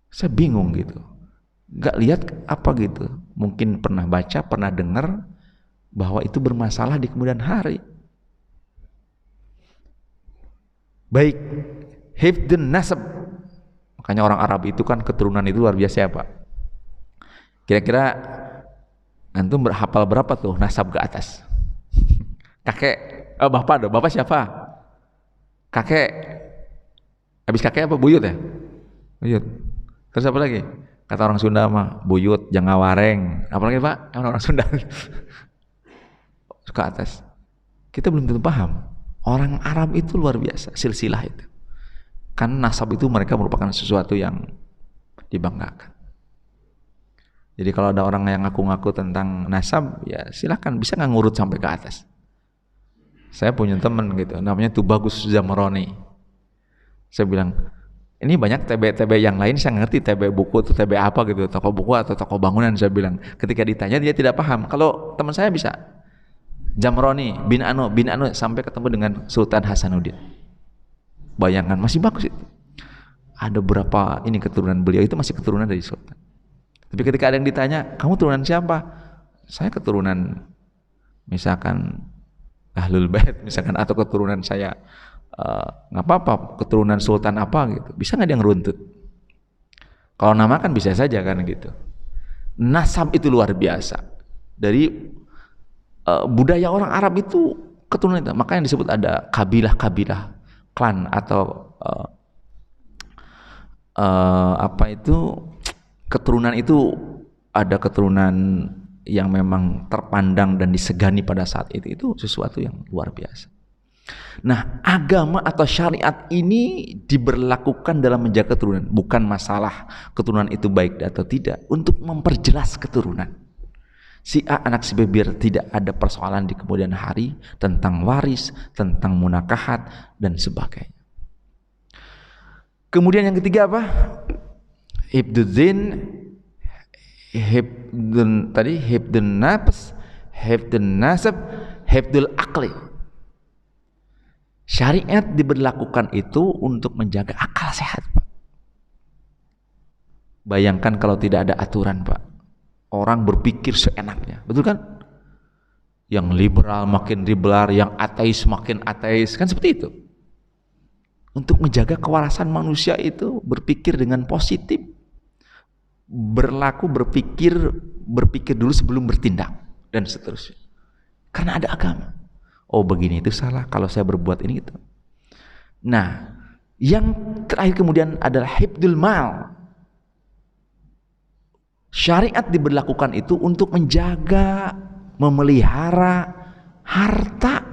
Saya bingung gitu, nggak lihat apa gitu. Mungkin pernah baca, pernah dengar bahwa itu bermasalah di kemudian hari. Baik, hifdun nasab. Makanya orang Arab itu kan keturunan itu luar biasa ya Pak. Kira-kira antum berhafal berapa tuh nasab ke atas? Kakek, bapak siapa? Kakek, habis kakek apa? Buyut ya? Buyut. Terus apa lagi? Kata orang Sunda mah buyut, jangan wareng. Apalagi Pak? Orang Sunda. Ke atas. Kita belum tentu paham. Orang Arab itu luar biasa, silsilah itu. Kan nasab itu mereka merupakan sesuatu yang dibanggakan. Jadi kalau ada orang yang ngaku-ngaku tentang nasab, ya silahkan, bisa nggak ngurut sampai ke atas. Saya punya teman gitu, namanya Tubagus Zamroni. Saya bilang, ini banyak TB yang lain saya ngerti, TB buku itu TB apa gitu, toko buku atau toko bangunan. Saya bilang, ketika ditanya dia tidak paham. Kalau teman saya bisa, Jamroni bin Anu sampai ketemu dengan Sultan Hasanuddin. Bayangkan, masih bagus itu. Ada berapa ini keturunan beliau itu masih keturunan dari Sultan. Tapi ketika ada yang ditanya, kamu turunan siapa? Saya keturunan misalkan Ahlul Bait misalkan, atau keturunan saya nggak apa-apa, keturunan sultan apa gitu, bisa nggak dia ngeruntut? Kalau nama kan bisa saja kan gitu. Nasab itu luar biasa. Dari budaya orang Arab itu keturunan itu, makanya disebut ada kabilah-kabilah, klan atau keturunan itu. Ada keturunan yang memang terpandang dan disegani pada saat itu sesuatu yang luar biasa. Nah, agama atau syariat ini diberlakukan dalam menjaga keturunan, bukan masalah keturunan itu baik atau tidak, untuk memperjelas keturunan. Si A anak si B biar tidak ada persoalan di kemudian hari tentang waris, tentang munakahat dan sebagainya. Kemudian yang ketiga apa? Hifdun nafs, hifdun nasab, hifdul akli. Syariat diberlakukan itu untuk menjaga akal sehat, Pak. Bayangkan kalau tidak ada aturan, Pak. Orang berpikir seenaknya, betul kan? Yang liberal makin liberal, yang ateis makin ateis, kan seperti itu. Untuk menjaga kewarasan manusia itu berpikir dengan positif, berpikir dulu sebelum bertindak dan seterusnya. Karena ada agama. Oh begini itu salah kalau saya berbuat ini gitu. Nah, yang terakhir kemudian adalah hifdul mal. Syariat diberlakukan itu untuk menjaga, memelihara harta.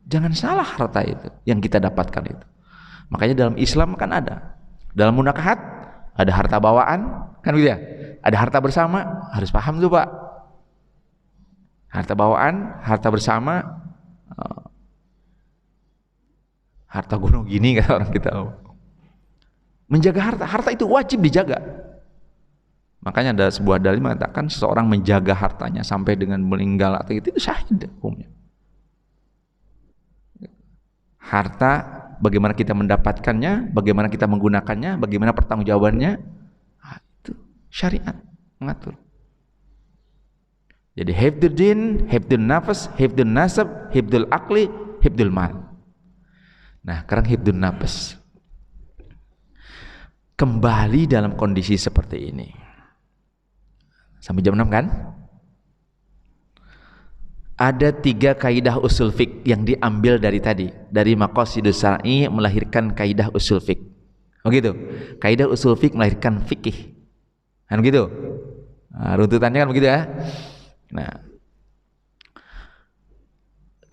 Jangan salah harta itu yang kita dapatkan itu. Makanya dalam Islam kan ada. Dalam munakahat ada harta bawaan, kan gitu ya. Ada harta bersama, harus paham tuh Pak. Harta bawaan, harta bersama, harta gunung gini kata orang kita. Menjaga harta itu wajib dijaga. Makanya ada sebuah dalil mengatakan seseorang menjaga hartanya sampai dengan meninggal atau itu syahid hukumnya. Harta, bagaimana kita mendapatkannya, bagaimana kita menggunakannya, bagaimana pertanggungjawabannya, itu syariat mengatur. Jadi hifdzul din, hifdzul nafas, hifdzul nasab, hifdzul akli, hifdzul mal. Nah, sekarang hifdzul nafas. Kembali dalam kondisi seperti ini. Sampai jam 6 kan? Ada 3 kaidah usul fiqh yang diambil dari tadi. Dari maqasidus syar'i melahirkan kaidah usul fiqh. Oh gitu. Kaidah usul fiqh melahirkan fikih. Kan begitu? Nah, runtutannya kan begitu ya. Nah,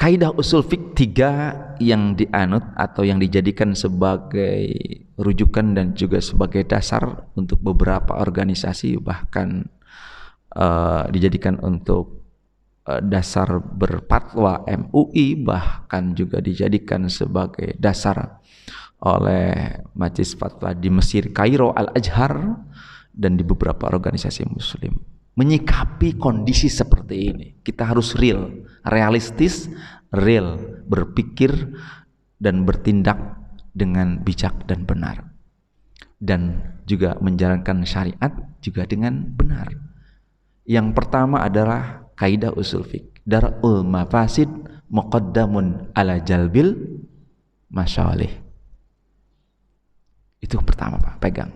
Kaidah usul fiqh 3 yang dianut atau yang dijadikan sebagai rujukan dan juga sebagai dasar untuk beberapa organisasi, bahkan dijadikan untuk dasar berfatwa MUI, bahkan juga dijadikan sebagai dasar oleh Majelis Fatwa di Mesir, Kairo, Al-Azhar, dan di beberapa organisasi muslim. Menyikapi kondisi seperti ini, kita harus realistis, berpikir dan bertindak dengan bijak dan benar, dan juga menjalankan syariat juga dengan benar. Yang pertama adalah kaidah usul fiqh, dar'ul mafasid muqaddamun ala jalbil masyalih. Itu pertama Pak, pegang.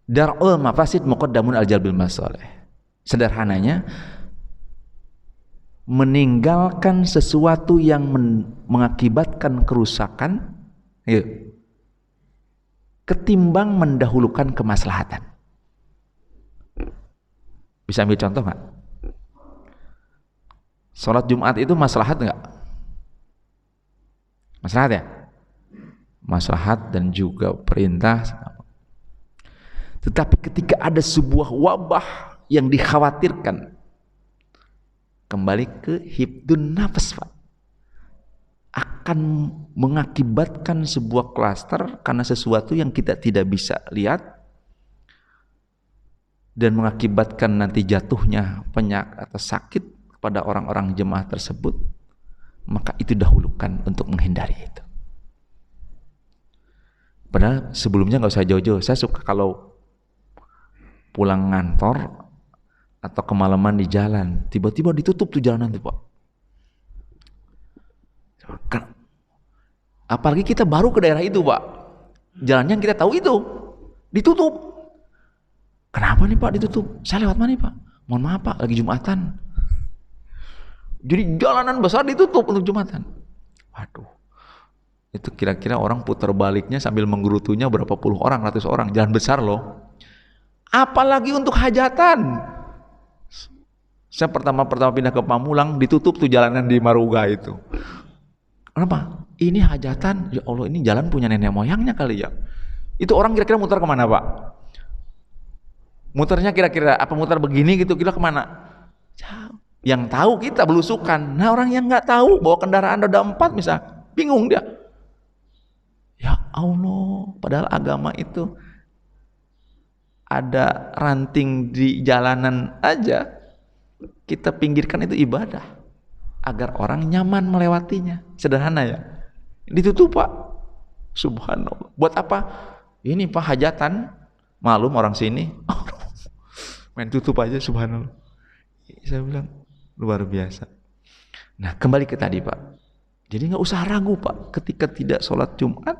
Dar'ul mafasid muqaddamun al jalbil masalih. Sederhananya, meninggalkan sesuatu yang mengakibatkan kerusakan ketimbang mendahulukan kemaslahatan. Bisa ambil contoh nggak? Sholat Jumat itu maslahat nggak? Maslahat ya? Maslahat dan juga perintah. Tetapi ketika ada sebuah wabah yang dikhawatirkan, kembali ke hibdun nafas Pak, akan mengakibatkan sebuah klaster karena sesuatu yang kita tidak bisa lihat dan mengakibatkan nanti jatuhnya penyakit atau sakit kepada orang-orang jemaah tersebut, maka itu dahulukan untuk menghindari itu. Padahal sebelumnya nggak usah jauh-jauh. Saya suka kalau pulang ngantor atau kemalaman di jalan, tiba-tiba ditutup tuh jalanan tuh Pak. Apalagi kita baru ke daerah itu Pak, jalannya kita tahu itu ditutup. Kenapa nih Pak ditutup? Saya lewat mana nih Pak? Mohon maaf Pak, lagi Jumatan. Jadi jalanan besar ditutup untuk Jumatan. Waduh, itu kira-kira orang putar baliknya sambil menggerutunya berapa puluh orang, ratus orang, jalan besar loh. Apalagi untuk hajatan. Saya pertama pindah ke Pamulang, ditutup tuh jalanan di Maruga itu. Kenapa? Ini hajatan, ya Allah, ini jalan punya nenek moyangnya kali ya. Itu orang kira-kira muter kemana Pak? Muternya kira-kira apa, muter begini gitu, kira kemana? Jauh. Yang tahu kita belusukan. Nah orang yang nggak tahu bawa kendaraan roda 4 misal, bingung dia. Ya Allah, padahal agama itu ada ranting di jalanan aja, kita pinggirkan itu ibadah agar orang nyaman melewatinya. Sederhana ya, ditutup Pak. Subhanallah. Buat apa? Ini Pak hajatan, malum orang sini main tutup aja. Subhanallah. Saya bilang luar biasa. Nah kembali ke tadi Pak, jadi nggak usah ragu Pak ketika tidak sholat Jumat,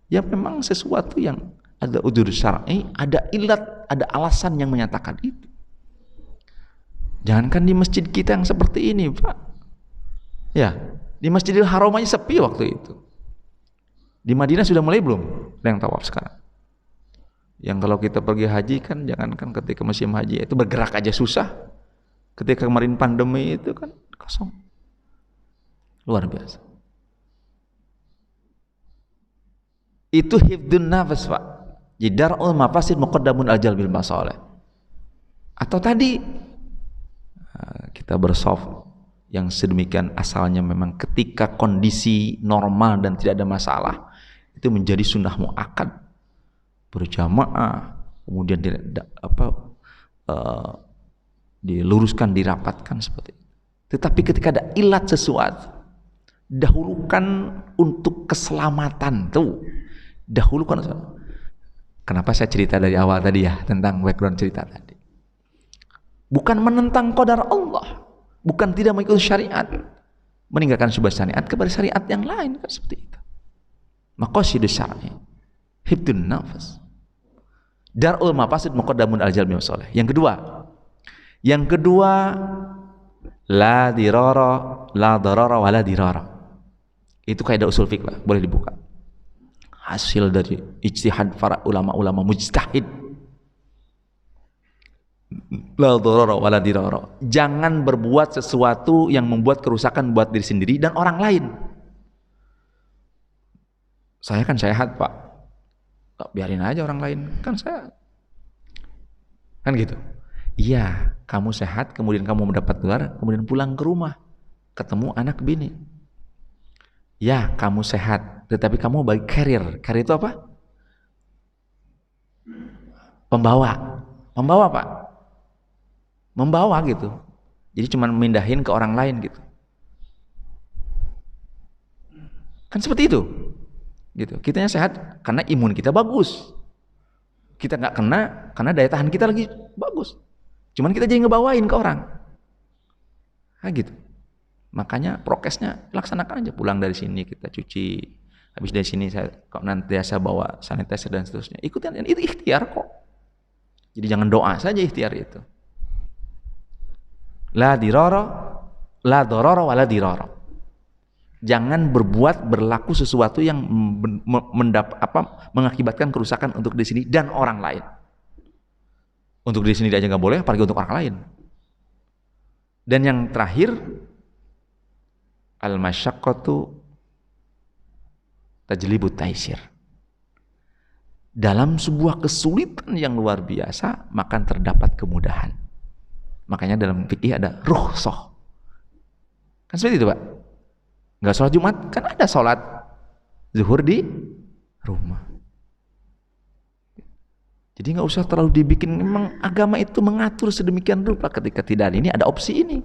ya memang sesuatu yang ada udzur syar'i, ada ilat, ada alasan yang menyatakan itu. Jangankan di masjid kita yang seperti ini Pak, ya di Masjidil Haram aja sepi waktu itu. Di Madinah sudah mulai belum yang tawaf sekarang? Yang kalau kita pergi haji kan, jangankan ketika musim haji itu bergerak aja susah. Ketika kemarin pandemi itu kan kosong. Luar biasa. Itu hifdun nafas Pak. Dar'ul mafasid muqaddamun al jalbil masalih. Atau tadi kita bersoft yang sedemikian asalnya memang ketika kondisi normal dan tidak ada masalah, itu menjadi sunnah muakkad berjamaah, kemudian diluruskan, dirapatkan seperti itu. Tetapi ketika ada ilat sesuatu, dahulukan untuk keselamatan tuh, dahulukan. Kenapa saya cerita dari awal tadi ya tentang background cerita tadi? Bukan menentang qadar Allah, bukan tidak mengikuti syariat, meninggalkan sebuah syariat kepada syariat yang lain kan seperti itu. Maqasidus syar'i, hibdun nafas, dar'ul mafasid muqaddamun al jalbil masalih. Yang kedua, la darara wa la dirara. Itu kaidah usul fiqh Pak, boleh dibuka. Hasil dari ijtihad para ulama-ulama mujtahid. La dharara wala dirara. Jangan berbuat sesuatu yang membuat kerusakan buat diri sendiri dan orang lain. Saya kan sehat, Pak. Biarin aja orang lain. Kan saya kan gitu. Iya, kamu sehat, kemudian kamu mendapat gelar, kemudian pulang ke rumah, ketemu anak bini. Ya, kamu sehat, tetapi kamu bagi carrier. Carrier itu apa? Pembawa. Pembawa, Pak. Membawa gitu. Jadi cuma mindahin ke orang lain gitu. Kan seperti itu. Gitu. Kitanya sehat karena imun kita bagus. Kita nggak kena karena daya tahan kita lagi bagus. Cuman kita jadi ngebawain ke orang. Nah gitu. Makanya prokesnya laksanakan aja. Pulang dari sini kita cuci. Habis dari sini saya kok nantiasa bawa sanitizer dan seterusnya. Ikutin, itu ikhtiar kok. Jadi jangan doa saja ikhtiar itu. La dirara, la dororo, wala dirara. Jangan berlaku sesuatu yang mengakibatkan kerusakan untuk diri sendiri dan orang lain. Untuk diri sendiri aja nggak boleh, apalagi untuk orang lain. Dan yang terakhir, al-masyaqqatu tajlibut taisir. Dalam sebuah kesulitan yang luar biasa, maka terdapat kemudahan. Makanya dalam fikih ada rukhsah. Kan seperti itu, Pak. Nggak sholat Jumat, kan ada sholat zuhur di rumah. Jadi nggak usah terlalu dibikin. Memang agama itu mengatur sedemikian rupa. Ketika tidak ini, ada opsi ini.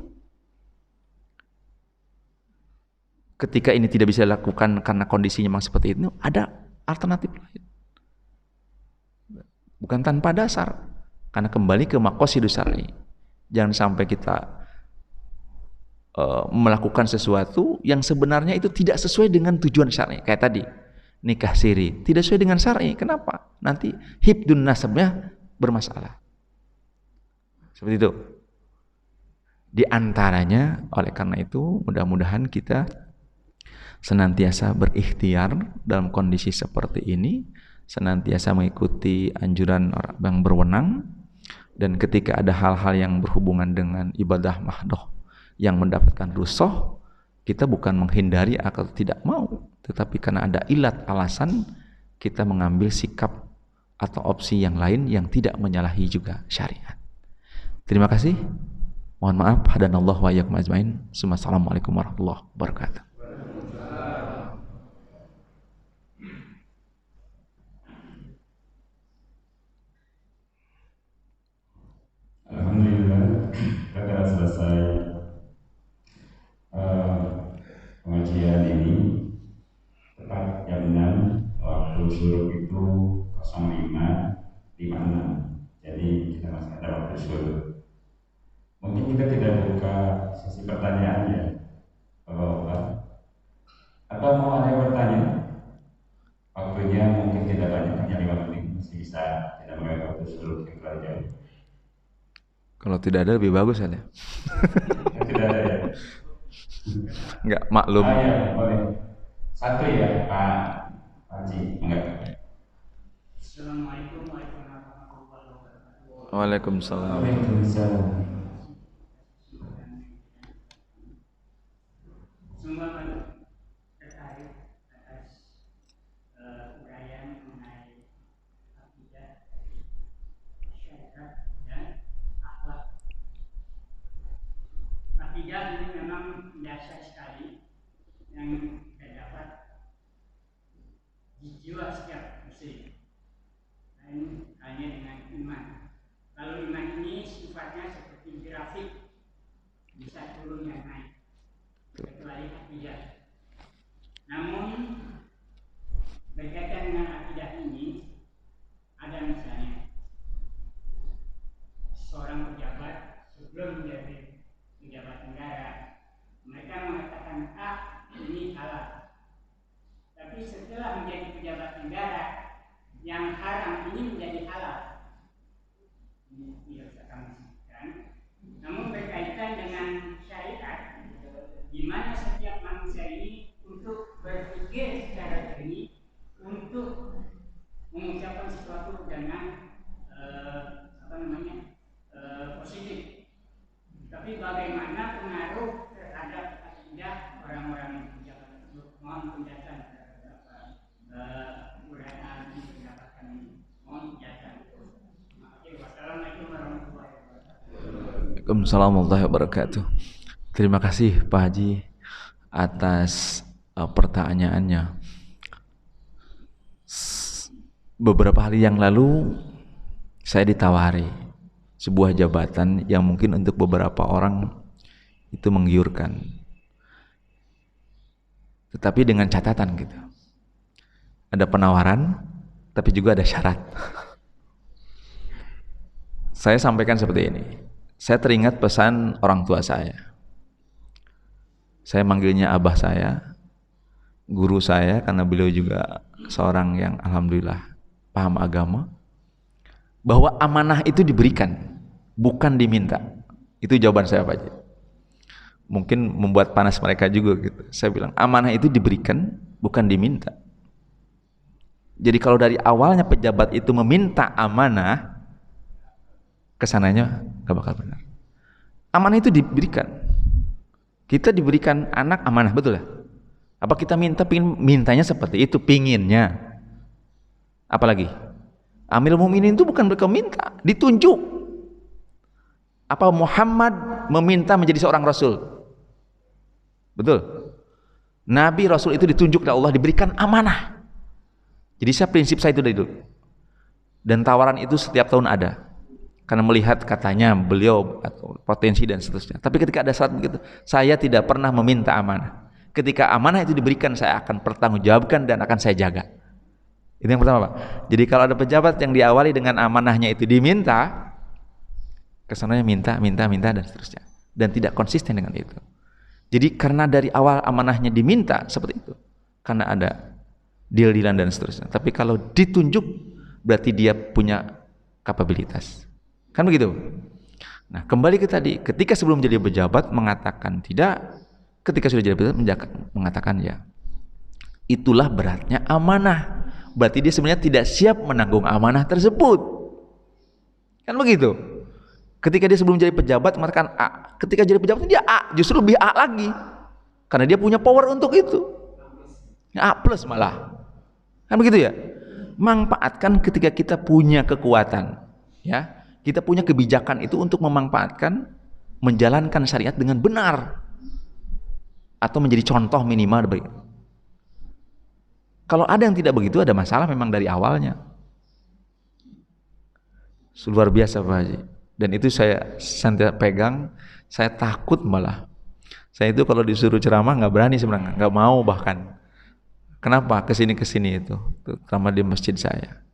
Ketika ini tidak bisa dilakukan karena kondisinya memang seperti itu, ada alternatif lain. Bukan tanpa dasar. Karena kembali ke maqasidus syar'i. Jangan sampai kita melakukan sesuatu yang sebenarnya itu tidak sesuai dengan tujuan syar'i. Kayak tadi, nikah siri tidak sesuai dengan syar'i. Kenapa? Nanti hibdun nasabnya bermasalah. Seperti itu. Di antaranya, oleh karena itu, mudah-mudahan kita senantiasa berikhtiar dalam kondisi seperti ini, senantiasa mengikuti anjuran orang yang berwenang, dan ketika ada hal-hal yang berhubungan dengan ibadah mahdoh yang mendapatkan rukhsah, kita bukan menghindari atau tidak mau, tetapi karena ada ilat alasan, kita mengambil sikap atau opsi yang lain yang tidak menyalahi juga syariat. Terima kasih. Mohon maaf. Hadanallahu wa iyyakum ajmain. Assalamualaikum warahmatullahi wabarakatuh. Alhamdulillah, kita telah selesai pengajian ini. Tepat jam 6, waktu suruh itu 05.56. Jadi kita masih ada waktu suruh. Mungkin kita tidak buka sesi pertanyaan ya, Bapak-bapak. Atau mau ada yang bertanya? Waktunya mungkin tidak banyak, hanya 5 menit, masih bisa tidak mengambil waktu suruh yang terlalu jauh. Kalau tidak ada lebih bagus kan ya? Tidak ada ya? Enggak, maklum. Ya, boleh. Satu ya, Pak Haji. Enggak. Assalamualaikum warahmatullahi wabarakatuh. Waalaikumsalam. Waalaikumsalam. Semua tertarik atas uraian mengenai akidah, syariat, dan akhlak. Akidah ini memang dasar sekali yang terdapat di jiwa setiap muslim. Dan hanya dengan iman. Kalau iman ini sifatnya seperti grafik, bisa turun dan naik, kecuali akidah. Namun berkaitan dengan akidah ini, ada misalnya seorang pejabat sebelum menjadi pejabat negara, mereka mengatakan ini halal. Tapi setelah menjadi pejabat negara, yang haram ini menjadi halal. Ini tidak bisa kami sebutkan. Namun berkaitan dengan syariat, di mana setiap manusia ini untuk berpikir secara jernih, untuk mengucapkan sesuatu dengan Waalaikumsalam warahmatullahi wabarakatuh. Terima kasih Pak Haji atas pertanyaannya. Beberapa hari yang lalu saya ditawari sebuah jabatan yang mungkin untuk beberapa orang itu menggiurkan, tetapi dengan catatan gitu. Ada penawaran, tapi juga ada syarat. Saya sampaikan seperti ini. Saya teringat pesan orang tua saya. Saya manggilnya abah saya, guru saya, karena beliau juga seorang yang alhamdulillah paham agama, bahwa amanah itu diberikan, bukan diminta. Itu jawaban saya Pak Haji. Mungkin membuat panas mereka juga gitu. Saya bilang amanah itu diberikan, bukan diminta. Jadi kalau dari awalnya pejabat itu meminta amanah, kesananya gak bakal benar. Amanah itu diberikan. Kita diberikan anak amanah, betul ya? Apa kita mintanya seperti itu, pinginnya? Apalagi Amirul Mukminin itu bukan mereka minta, ditunjuk. Apa Muhammad meminta menjadi seorang rasul? Betul. Nabi Rasul itu ditunjuk oleh Allah, diberikan amanah. Jadi prinsip saya itu dari dulu. Dan tawaran itu setiap tahun ada. Karena melihat katanya beliau potensi dan seterusnya. Tapi ketika ada syarat begitu, saya tidak pernah meminta amanah. Ketika amanah itu diberikan, saya akan pertanggungjawabkan dan akan saya jaga. Itu yang pertama Pak. Jadi kalau ada pejabat yang diawali dengan amanahnya itu diminta, kesannya minta dan seterusnya. Dan tidak konsisten dengan itu. Jadi karena dari awal amanahnya diminta seperti itu, karena ada deal-dealan dan seterusnya. Tapi kalau ditunjuk, berarti dia punya kapabilitas. Kan begitu? Nah, kembali ke tadi, ketika sebelum jadi pejabat mengatakan tidak, ketika sudah jadi pejabat mengatakan ya. Itulah beratnya amanah. Berarti dia sebenarnya tidak siap menanggung amanah tersebut. Kan begitu? Ketika dia sebelum jadi pejabat mengatakan A, ketika jadi pejabat dia A, justru lebih A lagi. Karena dia punya power untuk itu. A plus malah. Kan begitu ya? Manfaatkan ketika kita punya kekuatan, ya. Kita punya kebijakan itu untuk memanfaatkan, menjalankan syariat dengan benar, atau menjadi contoh minimal. Kalau ada yang tidak begitu, ada masalah memang dari awalnya. Luar biasa Pak Haji. Dan itu saya santai pegang, saya takut malah. Saya itu kalau disuruh ceramah nggak berani sebenarnya, nggak mau bahkan. Kenapa? Kesini itu, terutama di masjid saya.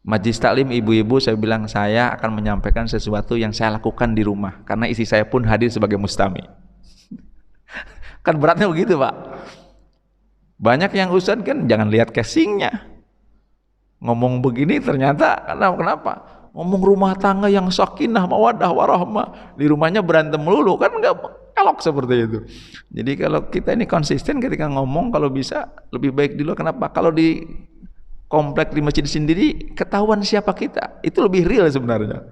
Majlis taklim ibu-ibu, saya bilang saya akan menyampaikan sesuatu yang saya lakukan di rumah, karena istri saya pun hadir sebagai mustami. Kan beratnya begitu Pak. Banyak yang ustaz kan jangan lihat casingnya, ngomong begini ternyata kenapa? Ngomong rumah tangga yang sakinah mawaddah warahmah, di rumahnya berantem melulu, kan nggak elok seperti itu. Jadi kalau kita ini konsisten ketika ngomong, kalau bisa lebih baik di luar. Kenapa? Kalau di komplek di masjid sendiri ketahuan siapa kita, itu lebih real sebenarnya,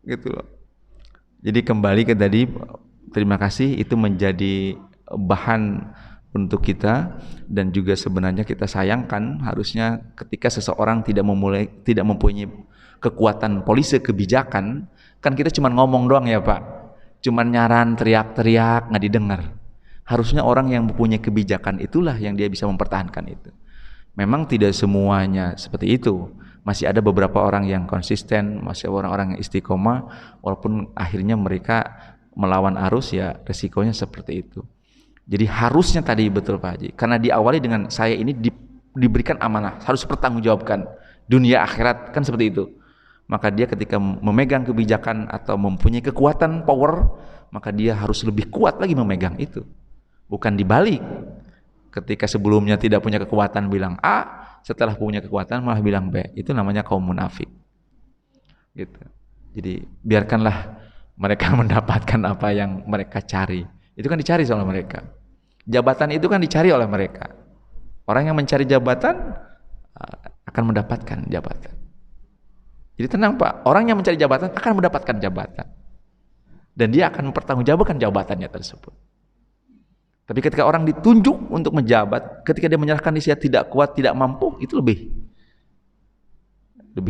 gitu loh. Jadi kembali ke tadi, terima kasih, itu menjadi bahan untuk kita. Dan juga sebenarnya kita sayangkan harusnya ketika seseorang tidak mempunyai kekuatan polisi kebijakan, kan kita cuma ngomong doang ya Pak, cuma nyaran, teriak-teriak, nggak didengar. Harusnya orang yang mempunyai kebijakan itulah yang dia bisa mempertahankan itu. Memang tidak semuanya seperti itu. Masih ada beberapa orang yang konsisten, masih ada orang-orang yang istiqomah, walaupun akhirnya mereka melawan arus, ya resikonya seperti itu. Jadi harusnya tadi betul Pak Haji, karena diawali dengan saya ini diberikan amanah, harus pertanggungjawabkan dunia akhirat, kan seperti itu. Maka dia ketika memegang kebijakan atau mempunyai kekuatan power, maka dia harus lebih kuat lagi memegang itu. Bukan dibalik. Ketika sebelumnya tidak punya kekuatan bilang A, setelah punya kekuatan malah bilang B. Itu namanya kaum munafik. Gitu. Jadi biarkanlah mereka mendapatkan apa yang mereka cari. Itu kan dicari oleh mereka. Jabatan itu kan dicari oleh mereka. Orang yang mencari jabatan akan mendapatkan jabatan. Jadi tenang Pak, orang yang mencari jabatan akan mendapatkan jabatan. Dan dia akan mempertanggungjawabkan jabatannya tersebut. Tapi ketika orang ditunjuk untuk menjabat, ketika dia menyerahkan diri tidak kuat, tidak mampu, itu lebih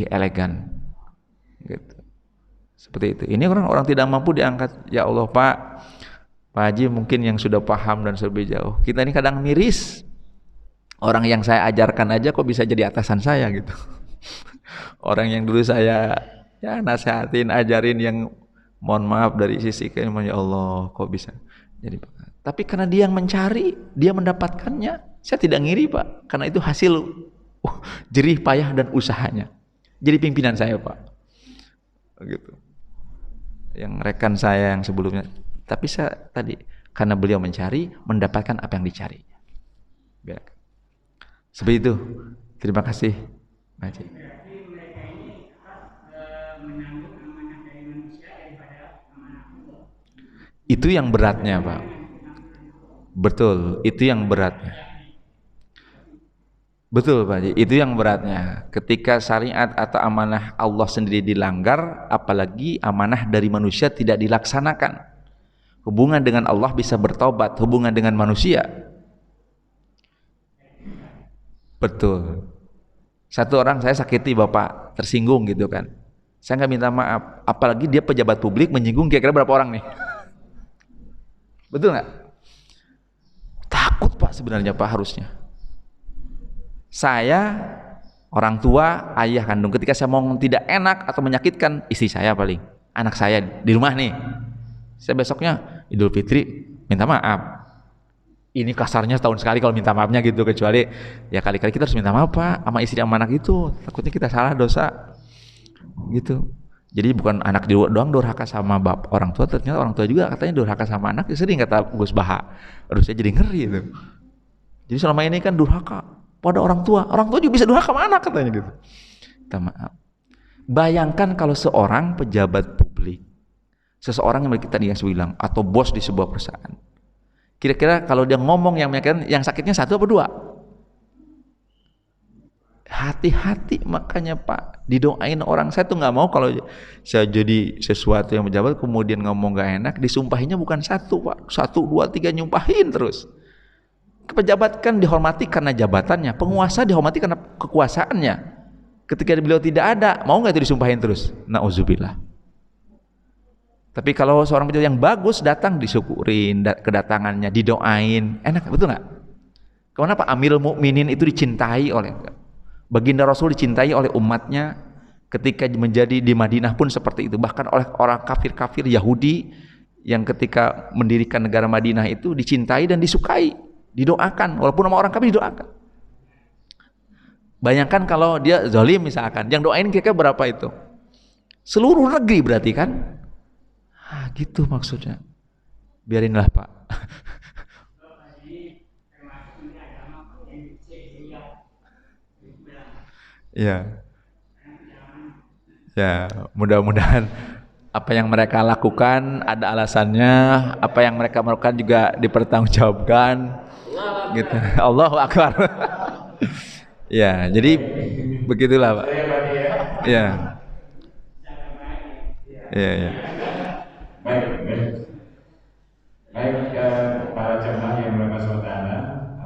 elegan. Gitu. Seperti itu. Ini orang tidak mampu diangkat. Ya Allah Pak Haji mungkin yang sudah paham dan lebih jauh. Kita ini kadang miris. Orang yang saya ajarkan aja kok bisa jadi atasan saya gitu. Orang yang dulu saya ya nasihatin, ajarin yang mohon maaf dari sisi keimanan, ya Allah kok bisa jadi. Tapi karena dia yang mencari, dia mendapatkannya. Saya tidak ngiri Pak, karena itu hasil jerih payah dan usahanya. Jadi pimpinan saya Pak, gitu. Yang rekan saya yang sebelumnya. Tapi saya tadi karena beliau mencari, mendapatkan apa yang dicari. Seperti itu. Terima kasih, Haji. Itu yang beratnya Pak. Betul, itu yang beratnya. Betul Pak Haji, itu yang beratnya. Ketika syariat atau amanah Allah sendiri dilanggar, apalagi amanah dari manusia tidak dilaksanakan. Hubungan dengan Allah bisa bertobat, hubungan dengan manusia. Betul. Satu orang saya sakiti Bapak, tersinggung gitu kan. Saya nggak minta maaf, apalagi dia pejabat publik menyinggung kira-kira berapa orang nih? Betul nggak? Takut Pak sebenarnya Pak harusnya. Saya orang tua, ayah kandung, ketika saya ngomong tidak enak atau menyakitkan istri saya paling, anak saya di rumah nih, saya besoknya Idul Fitri minta maaf. Ini kasarnya setahun sekali kalau minta maafnya gitu, kecuali ya kali-kali kita harus minta maaf Pak sama istri sama anak itu, takutnya kita salah dosa gitu. Jadi bukan anak doang durhaka sama orang tua, ternyata orang tua juga katanya durhaka sama anak. Sering kata Gus Baha. Aduh saya jadi ngeri itu. Jadi selama ini kan durhaka pada orang tua juga bisa durhaka sama anak katanya gitu. Minta maaf. Bayangkan kalau seorang pejabat publik, seseorang yang kita bilang atau bos di sebuah perusahaan, kira-kira kalau dia ngomong yang menyakitkan, yang sakitnya satu apa dua? Hati-hati makanya Pak, didoain orang. Saya tuh nggak mau kalau saya jadi sesuatu yang pejabat kemudian ngomong gak enak, disumpahinya bukan satu Pak, 1, 2, 3 nyumpahin terus. Pejabat kan dihormati karena jabatannya, penguasa dihormati karena kekuasaannya. Ketika beliau tidak ada, mau nggak itu disumpahin terus? Nauzubillah. Tapi kalau seorang pejabat yang bagus datang, disyukurin kedatangannya, didoain, enak, betul nggak? Kenapa Amirul Mukminin itu dicintai oleh Baginda Rasul, dicintai oleh umatnya? Ketika menjadi di Madinah pun seperti itu, bahkan oleh orang kafir-kafir Yahudi yang ketika mendirikan negara Madinah itu dicintai dan disukai, didoakan, walaupun sama orang kafir didoakan. Bayangkan kalau dia zalim misalkan, yang doain kira-kira berapa itu? Seluruh negeri berarti kan? Gitu maksudnya. Biarinlah Pak. Ya. Ya, mudah-mudahan apa yang mereka lakukan ada alasannya, apa yang mereka melakukan juga dipertanggungjawabkan. Gitu. Allahu Akbar. Ya, jadi begitulah Pak. Ya. Ya, ya. Baik, para jemaah yang berbahagia taala,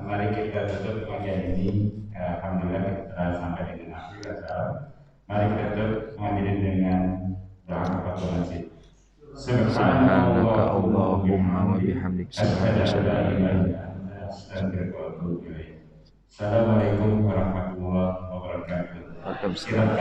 mari kita tutup kajian ini. Alhamdulillah kita sampai dengan akhir. Mari kita tutup mengakhiri dengan doa kafaratul masjid. Subhanaka Allahumma wa bihamdika Assalamualaikum warahmatullahi wabarakatuh. Waalaikumsalam.